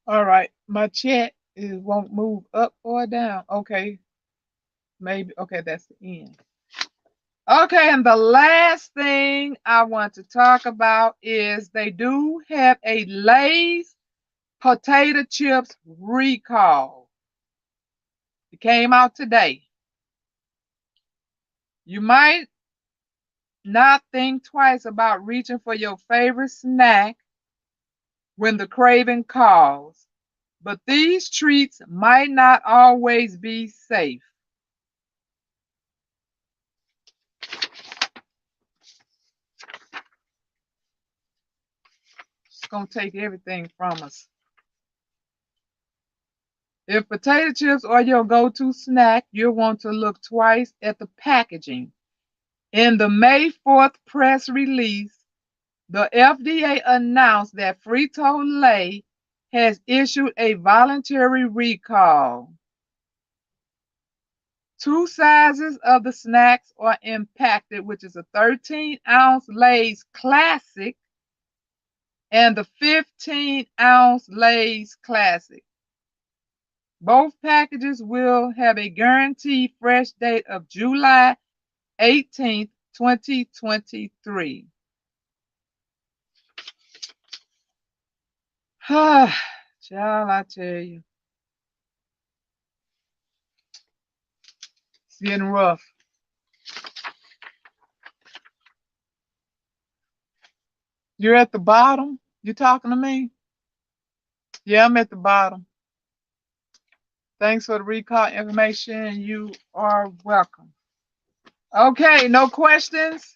Speaker 1: All right, my chat is won't move up or down. Okay, maybe. Okay, that's the end. Okay, and the last thing I want to talk about is they do have a Lay's potato chips recall. It came out today. You might not think twice about reaching for your favorite snack when the craving calls, but these treats might not always be safe. It's going to take everything from us. If potato chips are your go to snack, you'll want to look twice at the packaging. In the May 4th press release, the FDA announced that Frito Lay has issued a voluntary recall. Two sizes of the snacks are impacted, which is a 13-ounce Lay's Classic and the 15-ounce Lay's Classic. Both packages will have a guaranteed fresh date of July 18th, 2023. Child, I tell you, it's getting rough. You're at the bottom? You talking to me? Yeah, I'm at the bottom. Thanks for the recall information. You are welcome. Okay, no questions.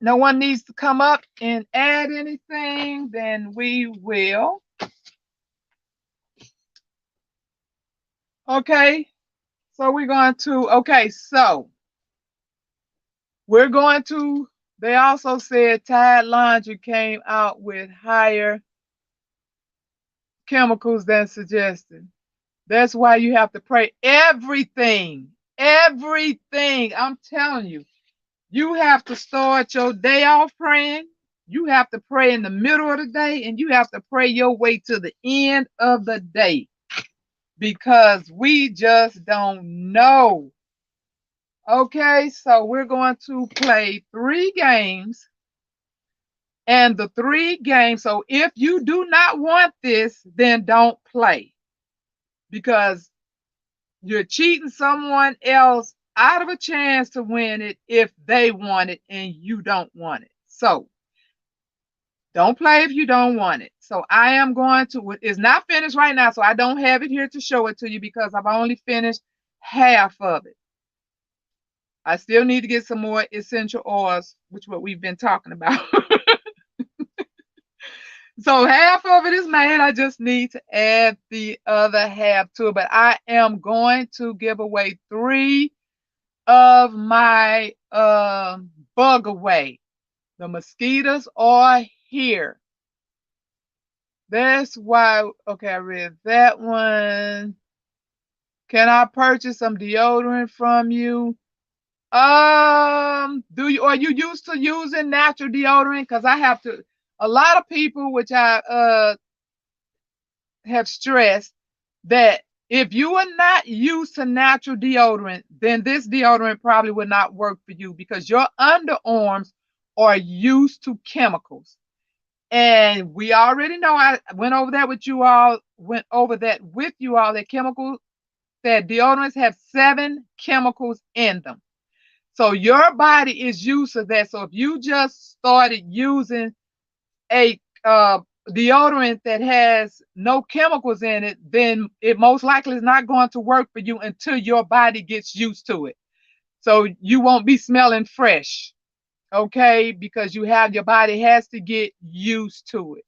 Speaker 1: No one needs to come up and add anything, then we will. Okay, so we're going to, they also said Tide Laundry came out with higher chemicals than suggested. That's why you have to pray everything. Everything. I'm telling you. You have to start your day off praying. You have to pray in the middle of the day, and you have to pray your way to the end of the day because we just don't know. Okay, so we're going to play 3 games, and the 3 games. So if you do not want this, then don't play because you're cheating someone else out of a chance to win it if they want it and you don't want it. So don't play if you don't want it. So I am going to, it's not finished right now, so I don't have it here to show it to you because I've only finished half of it. I still need to get some more essential oils, which is what we've been talking about. So half of it is made. I just need to add the other half to it. But I am going to give away 3 of my bug away. The mosquitoes are here. That's why, okay, I read that one. Can I purchase some deodorant from you? Are you used to using natural deodorant? Because I have to, a lot of people, which I have stressed, that if you are not used to natural deodorant, then this deodorant probably will not work for you because your underarms are used to chemicals. And we already know, I went over that with you all, that chemicals, that deodorants have 7 chemicals in them. So your body is used to that. So if you just started using a deodorant that has no chemicals in it, then it most likely is not going to work for you until your body gets used to it. So you won't be smelling fresh, okay? Because your body has to get used to it.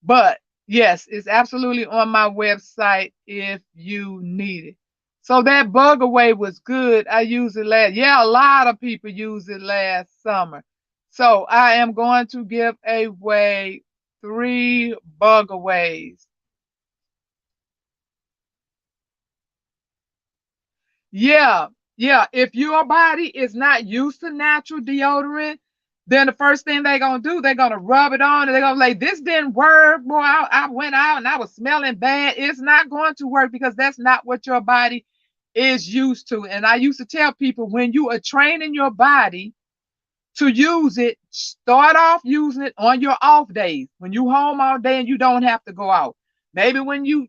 Speaker 1: But yes, it's absolutely on my website if you need it. So that bug away was good. I used it a lot of people used it last summer. So I am going to give away 3 bug aways. Yeah, yeah. If your body is not used to natural deodorant, then the first thing they're gonna do, they're gonna rub it on and they're gonna like, this didn't work. Boy, I went out and I was smelling bad. It's not going to work because that's not what your body is used to. And I used to tell people, when you are training your body to use it, start off using it on your off days. When you home all day and you don't have to go out. Maybe when you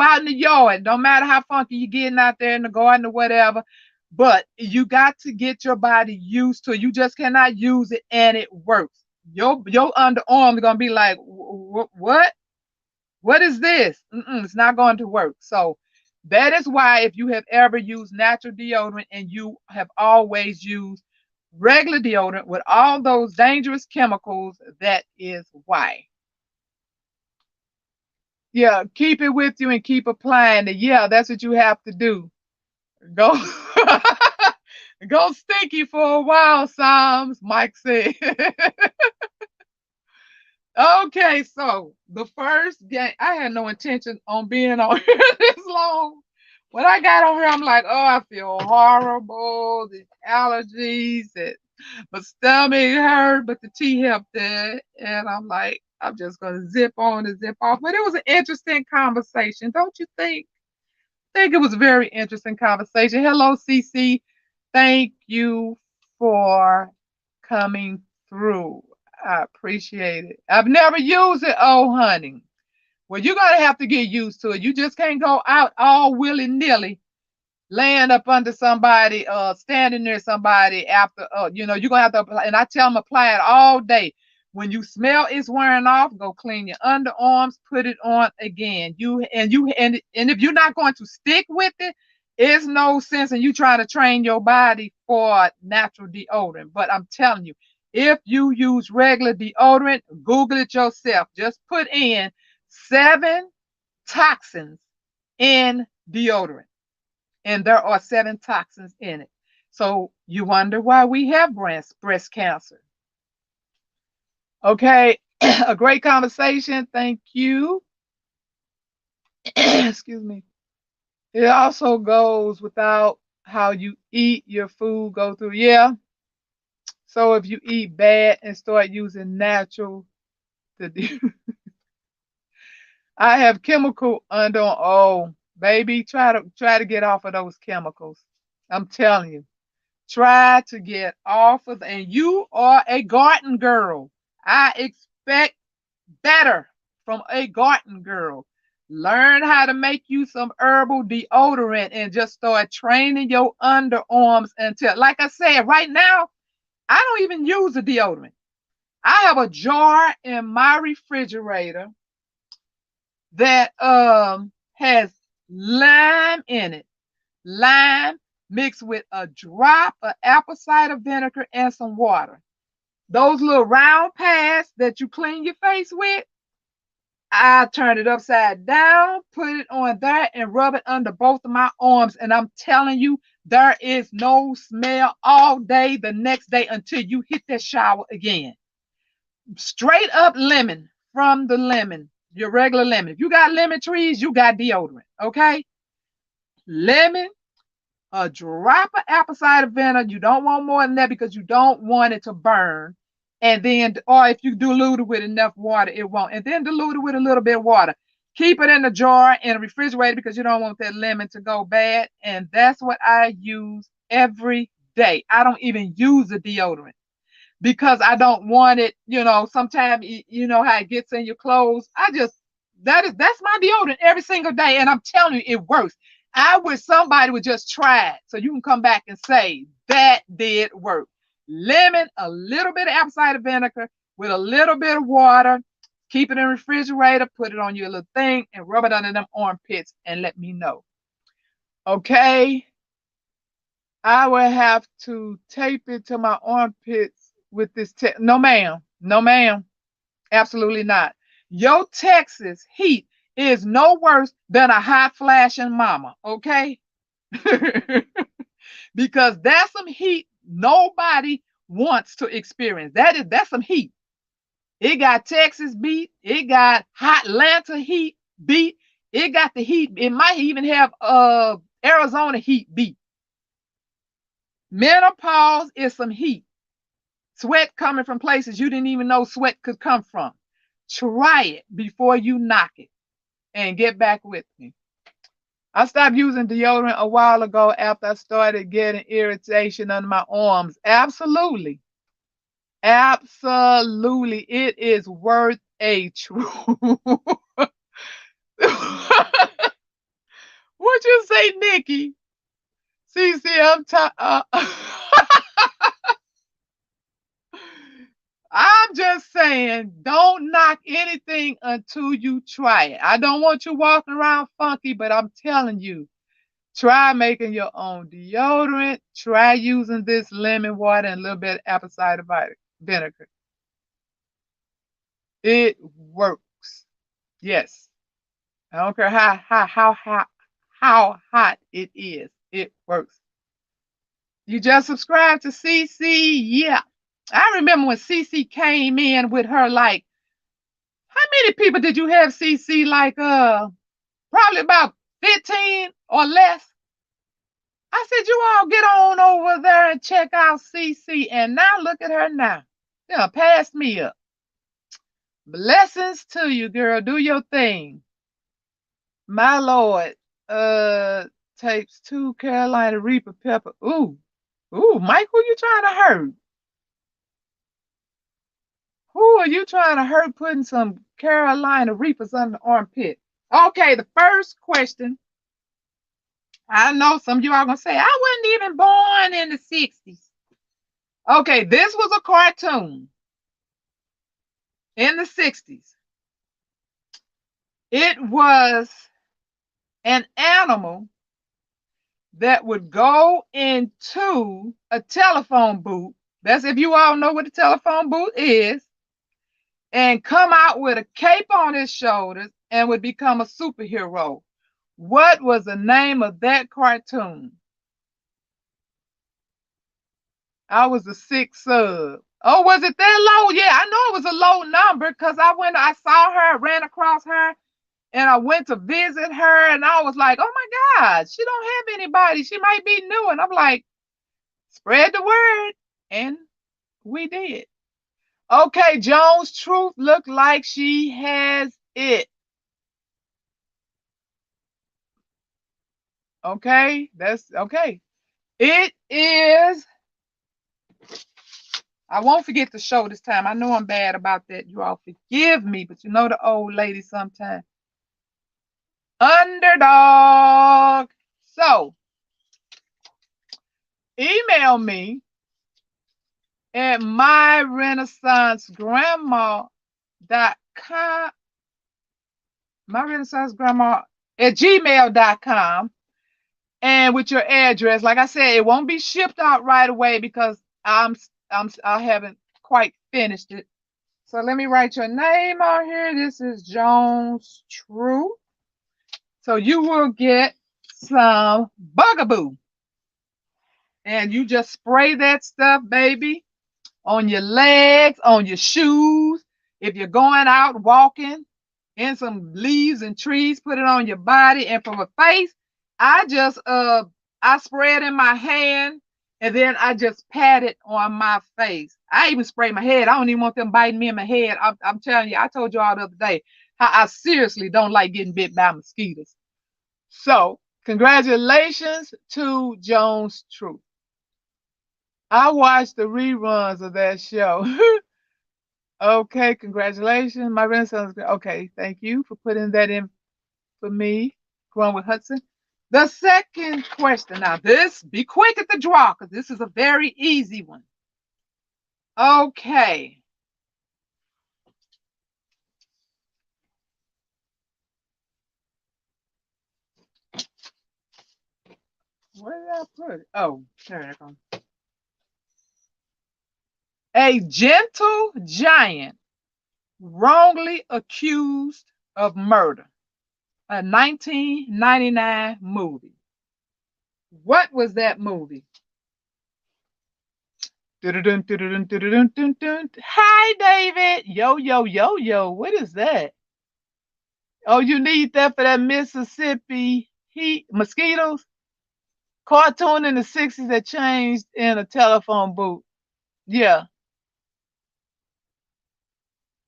Speaker 1: out in the yard, no matter how funky you getting out there in the garden or whatever, but you got to get your body used to it. You just cannot use it and it works. Your underarm is gonna be like, what? What is this? It's not going to work. So that is why, if you have ever used natural deodorant and you have always used regular deodorant with all those dangerous chemicals, that is why. Yeah, keep it with you and keep applying it. Yeah, that's what you have to do. Go go stinky for a while, Psalms, Mike said. Okay, so the first game, I had no intention on being on here this long. When I got on here, I'm like, oh, I feel horrible, the allergies, and my stomach hurt, but the tea helped that. And I'm like, I'm just gonna zip on and zip off. But it was an interesting conversation, don't you think? I think it was a very interesting conversation. Hello, CC. Thank you for coming through. I appreciate it. I've never used it. Oh, honey. Well, you're going to have to get used to it. You just can't go out all willy nilly, laying up under somebody, standing near somebody after, you're going to have to apply. And I tell them apply it all day. When you smell it's wearing off, go clean your underarms, put it on again. And if you're not going to stick with it, it's no sense in you trying to train your body for natural deodorant. But I'm telling you, if you use regular deodorant, Google it yourself. Just put in 7 toxins in deodorant, and there are 7 toxins in it. So you wonder why we have breast cancer. Okay, a great conversation. Thank you. Excuse me. It also goes without how you eat your food go through. Yeah. So if you eat bad and start using natural, I have chemical under. Oh, baby, try to get off of those chemicals. I'm telling you, try to get off of. And you are a garden girl. I expect better from a garden girl. Learn how to make you some herbal deodorant and just start training your underarms until, like I said, right now, I don't even use a deodorant. I have a jar in my refrigerator that has lime in it. Lime mixed with a drop of apple cider vinegar and some water. Those little round pads that you clean your face with, I turn it upside down, put it on there, and rub it under both of my arms. And I'm telling you, there is no smell all day the next day until you hit that shower again. Straight up lemon from the lemon, your regular lemon. If you got lemon trees, you got deodorant, okay? Lemon, a drop of apple cider vinegar. You don't want more than that because you don't want it to burn. And then, or if you dilute it with enough water, it won't. And then dilute it with a little bit of water. Keep it in the jar and refrigerate because you don't want that lemon to go bad. And that's what I use every day. I don't even use the deodorant because I don't want it. Sometimes you know how it gets in your clothes. That's my deodorant every single day, and I'm telling you, it works. I wish somebody would just try it so you can come back and say that did work. Lemon, a little bit of apple cider vinegar with a little bit of water. Keep it in the refrigerator, put it on your little thing, and rub it under them armpits and let me know. Okay? I will have to tape it to my armpits with this. No, ma'am. No, ma'am. Absolutely not. Your Texas heat is no worse than a hot flashing mama, okay? Because that's some heat nobody wants to experience. That's some heat. It got Texas beat. It got hot Atlanta heat beat. It got the heat. It might even have Arizona heat beat. Menopause is some heat. Sweat coming from places you didn't even know sweat could come from. Try it before you knock it and get back with me. I stopped using deodorant a while ago after I started getting irritation under my arms. Absolutely. Absolutely. It is worth a try. What you say, Nikki? See, I'm just saying, don't knock anything until you try it. I don't want you walking around funky, but I'm telling you, try making your own deodorant. Try using this lemon water and a little bit of apple cider vinegar. It works. Yes. I don't care how hot it is. It works. You just subscribe to CC. Yeah. I remember when CC came in with her, like, how many people did you have, CC? Like probably about 15 or less. I said, you all get on over there and check out CC. And now look at her now. Yeah, pass me up. Blessings to you, girl. Do your thing. My Lord. Tapes 2 Carolina Reaper pepper. Ooh. Ooh, Mike, who you trying to hurt? Who are you trying to hurt putting some Carolina Reapers under the armpit? Okay, the first question. I know some of you are going to say, I wasn't even born in the 60s. Okay, this was a cartoon in the 60s. It was an animal that would go into a telephone booth. That's if you all know what a telephone booth is, and come out with a cape on his shoulders and would become a superhero. What was the name of that cartoon? I was a six sub. Oh, was it that low? Yeah, I know it was a low number because I saw her, ran across her, and I went to visit her, and I was like, oh my God, she don't have anybody. She might be new. And I'm like, spread the word. And we did. Okay, Jones Truth looked like she has it. Okay, that's okay. It is, I won't forget the show this time. I know I'm bad about that. You all forgive me, but you know the old lady sometimes. Underdog. So email me at myrenaissancegrandma.com, myrenaissancegrandma at gmail.com, and with your address. Like I said, it won't be shipped out right away because I haven't quite finished it. So let me write your name on here. This is Jones True. So you will get some Bugaboo. And you just spray that stuff, baby, on your legs, on your shoes. If you're going out walking in some leaves and trees, put it on your body. And for my face, I just I spray it in my hand and then I just pat it on my face. I even spray my head. I don't even want them biting me in my head. I'm telling you, I told you all the other day how I seriously don't like getting bit by mosquitoes. So congratulations to Jones Truth. I watched the reruns of that show. Okay, congratulations. My grandson's okay. Thank you for putting that in for me. Growing with Hudson. The second question. Now, this, be quick at the draw because this is a very easy one. Okay. Where did I put it? Oh, there it goes. A gentle giant wrongly accused of murder. A 1999 movie. What was that movie? Hi, David. Yo, yo, yo, yo. What is that? Oh, you need that for that Mississippi heat mosquitoes? Cartoon in the 60s that changed in a telephone booth. Yeah.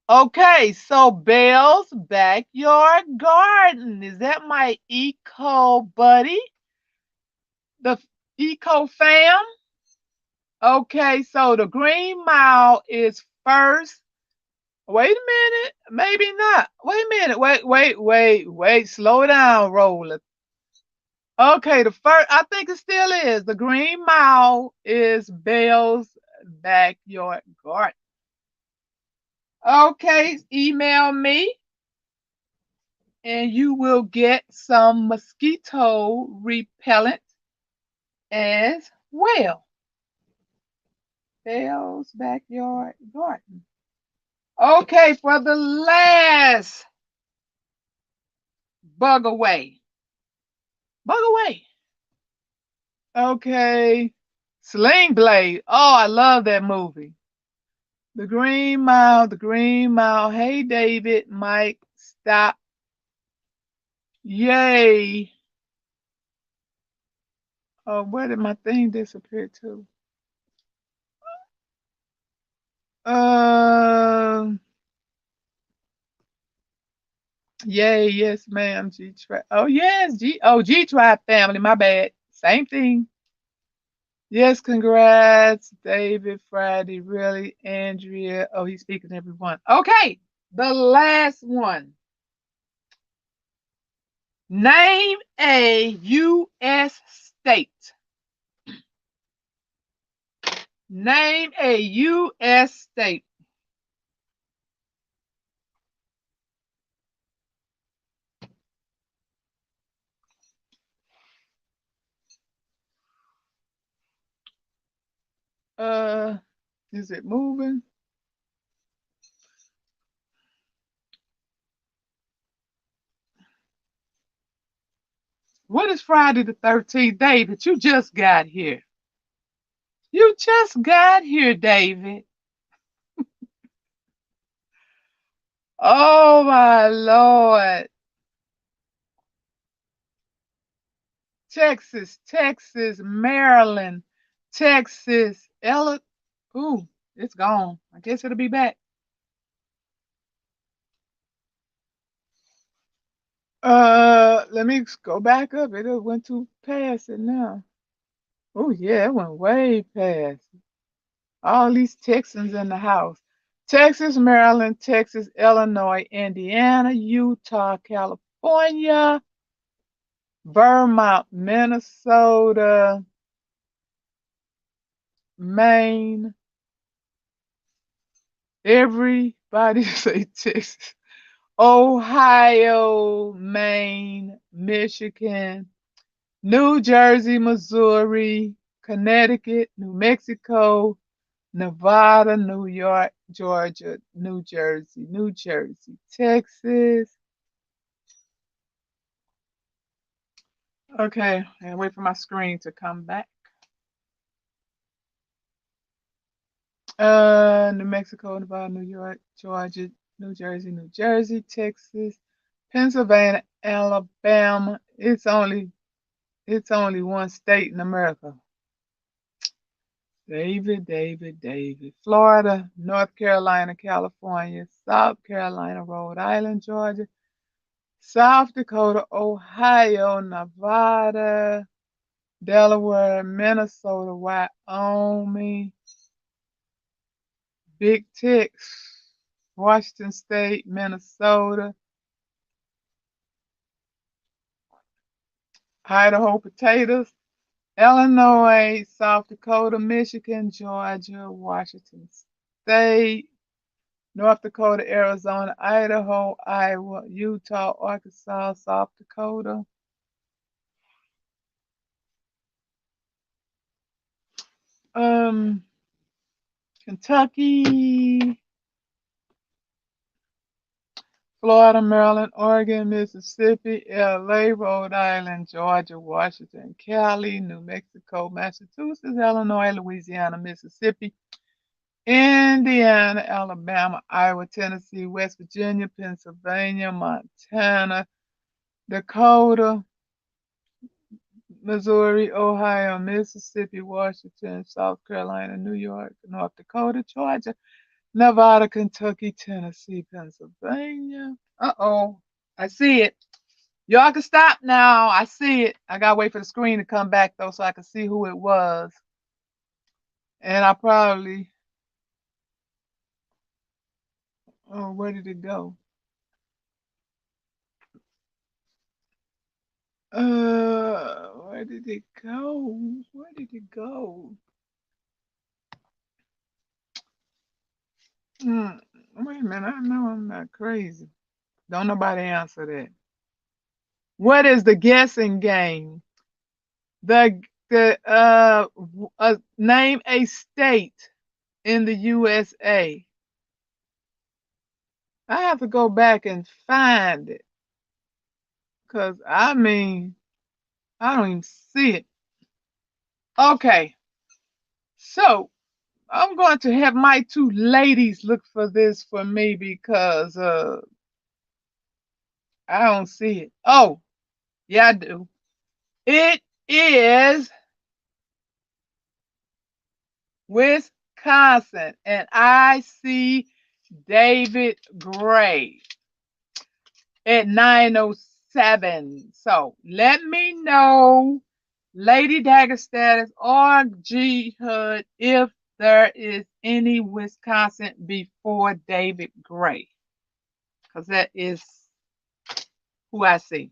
Speaker 1: Okay, so Bell's Backyard Garden. Is that my eco buddy? The eco fam? Okay, so the Green Mile is first. Wait a minute. Maybe not. Wait a minute. Wait. Slow down, Roller. Okay, the first, I think it still is. The Green Mile is Bell's Backyard Garden. Okay, email me and you will get some mosquito repellent as well. Bell's Backyard Garden. Okay, for the last bug away. Bug away. Okay. Sling Blade. Oh, I love that movie. The Green Mile, the Green Mile. Hey, David, Mike, stop. Yay. Oh, where did my thing disappear to? Uh, yay, yes, ma'am. G Tribe. Oh, yes, G. Oh, G Tribe family. My bad. Same thing. Yes, congrats, David, Friday, really, Andrea. Oh, he's speaking to everyone. Okay, the last one. Name a U.S. state. Name a U.S. state. Uh, is it moving? What is Friday the 13th, David? You just got here. You just got here, David. Oh my Lord. Texas, Texas, Maryland, Texas, Ella. Ooh, it's gone. I guess it'll be back. Let me go back up. It went too past it now. Oh yeah, it went way past. All these Texans in the house. Texas, Maryland, Texas, Illinois, Indiana, Utah, California, Vermont, Minnesota, Maine. Everybody say Texas. Ohio, Maine, Michigan, New Jersey, Missouri, Connecticut, New Mexico, Nevada, New York, Georgia, New Jersey, Texas. Okay, I wait for my screen to come back. New Mexico, Nevada, New York, Georgia, New Jersey, Texas, Pennsylvania, Alabama. It's only one state in America. David. Florida, North Carolina, California, South Carolina, Rhode Island, Georgia, South Dakota, Ohio, Nevada, Delaware, Minnesota, Wyoming, Big Tex, Washington State, Minnesota, Idaho potatoes, Illinois, South Dakota, Michigan, Georgia, Washington State, North Dakota, Arizona, Idaho, Iowa, Utah, Arkansas, South Dakota, um, Kentucky, Florida, Maryland, Oregon, Mississippi, LA, Rhode Island, Georgia, Washington, Cali, New Mexico, Massachusetts, Illinois, Louisiana, Mississippi, Indiana, Alabama, Iowa, Tennessee, West Virginia, Pennsylvania, Montana, Dakota, Missouri, Ohio, Mississippi, Washington, South Carolina, New York, North Dakota, Georgia, Nevada, Kentucky, Tennessee, Pennsylvania. Uh-oh. I see it. Y'all can stop now. I see it. I gotta wait for the screen to come back though so I can see who it was. And I probably oh, where did it go? Where did it go? Where did it go? Hmm. Wait a minute. I know I'm not crazy. Don't nobody answer that. What is the guessing game? The name a state in the USA. I have to go back and find it because I mean I don't even see it. Okay, so I'm going to have my two ladies look for this for me because I don't see it. Oh, yeah, I do. It is Wisconsin, and I see David Gray at 9:07. So let me know. Lady Dagger status or G Hood if there is any Wisconsin before David Gray. Because that is who I see.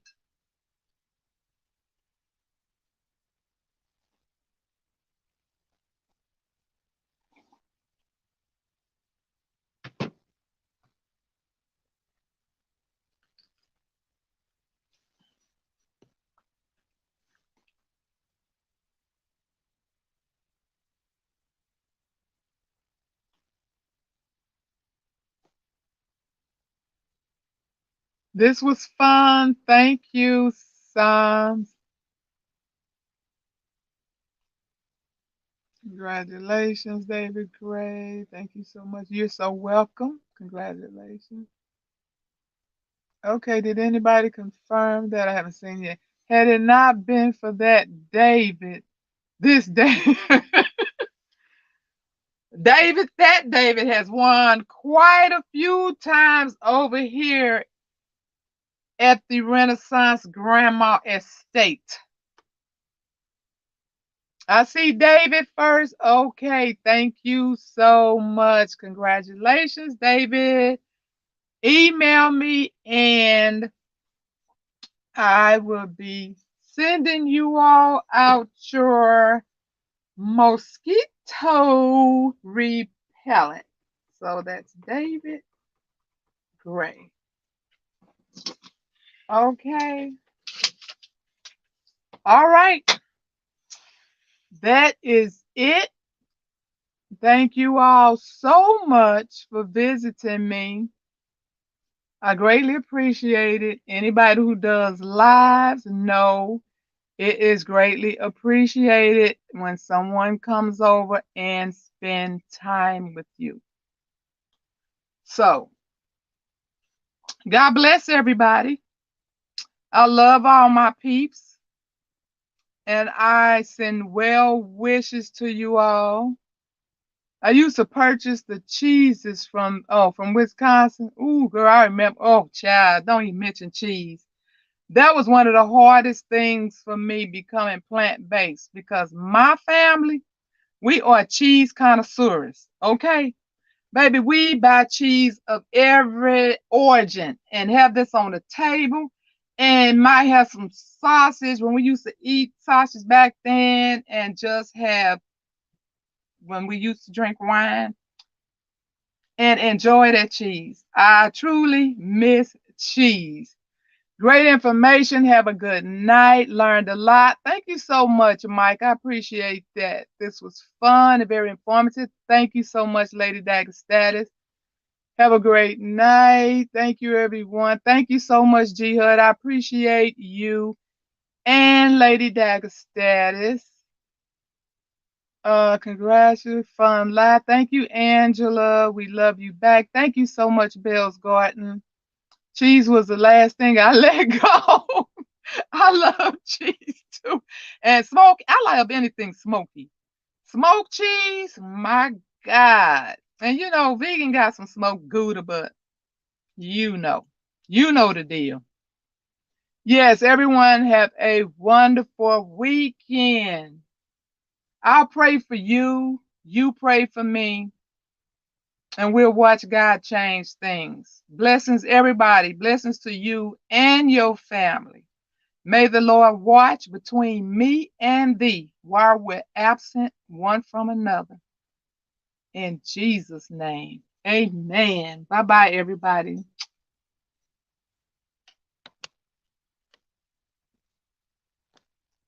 Speaker 1: This was fun. Thank you, Psalms. Congratulations, David Gray. Thank you so much. You're so welcome. Congratulations. Okay, did anybody confirm that? I haven't seen yet. Had it not been for that David, this day, David has won quite a few times over here at the Renaissance Grandma Estate. I see David first. Okay, thank you so much. Congratulations, David. Email me and I will be sending you all out your mosquito repellent. So that's David Gray. Okay. All right. That is it. Thank you all so much for visiting me. I greatly appreciate it. Anybody who does lives know it is greatly appreciated when someone comes over and spend time with you. So, God bless everybody. I love all my peeps, and I send well wishes to you all. I used to purchase the cheeses from Wisconsin. Ooh, girl, I remember. Oh, child, don't even mention cheese. That was one of the hardest things for me becoming plant-based because my family, we are cheese connoisseurs, okay? Baby, we buy cheese of every origin and have this on the table and might have some sausage when we used to eat sausage back then and just have when we used to drink wine and enjoy that cheese. I truly miss cheese. Great information. Have a good night. Learned a lot. Thank you so much, Mike. I appreciate that. This was fun and very informative. Thank you so much, Lady Dagger Status. Have a great night. Thank you, everyone. Thank you so much, G Hud. I appreciate you and Lady Dagger Status. Congratulations, fun live. Thank you, Angela. We love you back. Thank you so much, Bells Garden. Cheese was the last thing I let go. I love cheese too. And smoke, I love anything smoky. Smoked cheese, my God. And you know, vegan got some smoked Gouda, but you know, you know the deal. Yes, everyone have a wonderful weekend. I'll pray for you. You pray for me. And we'll watch God change things. Blessings, everybody. Blessings to you and your family. May the Lord watch between me and thee while we're absent one from another. In Jesus' name, amen. Bye bye, everybody.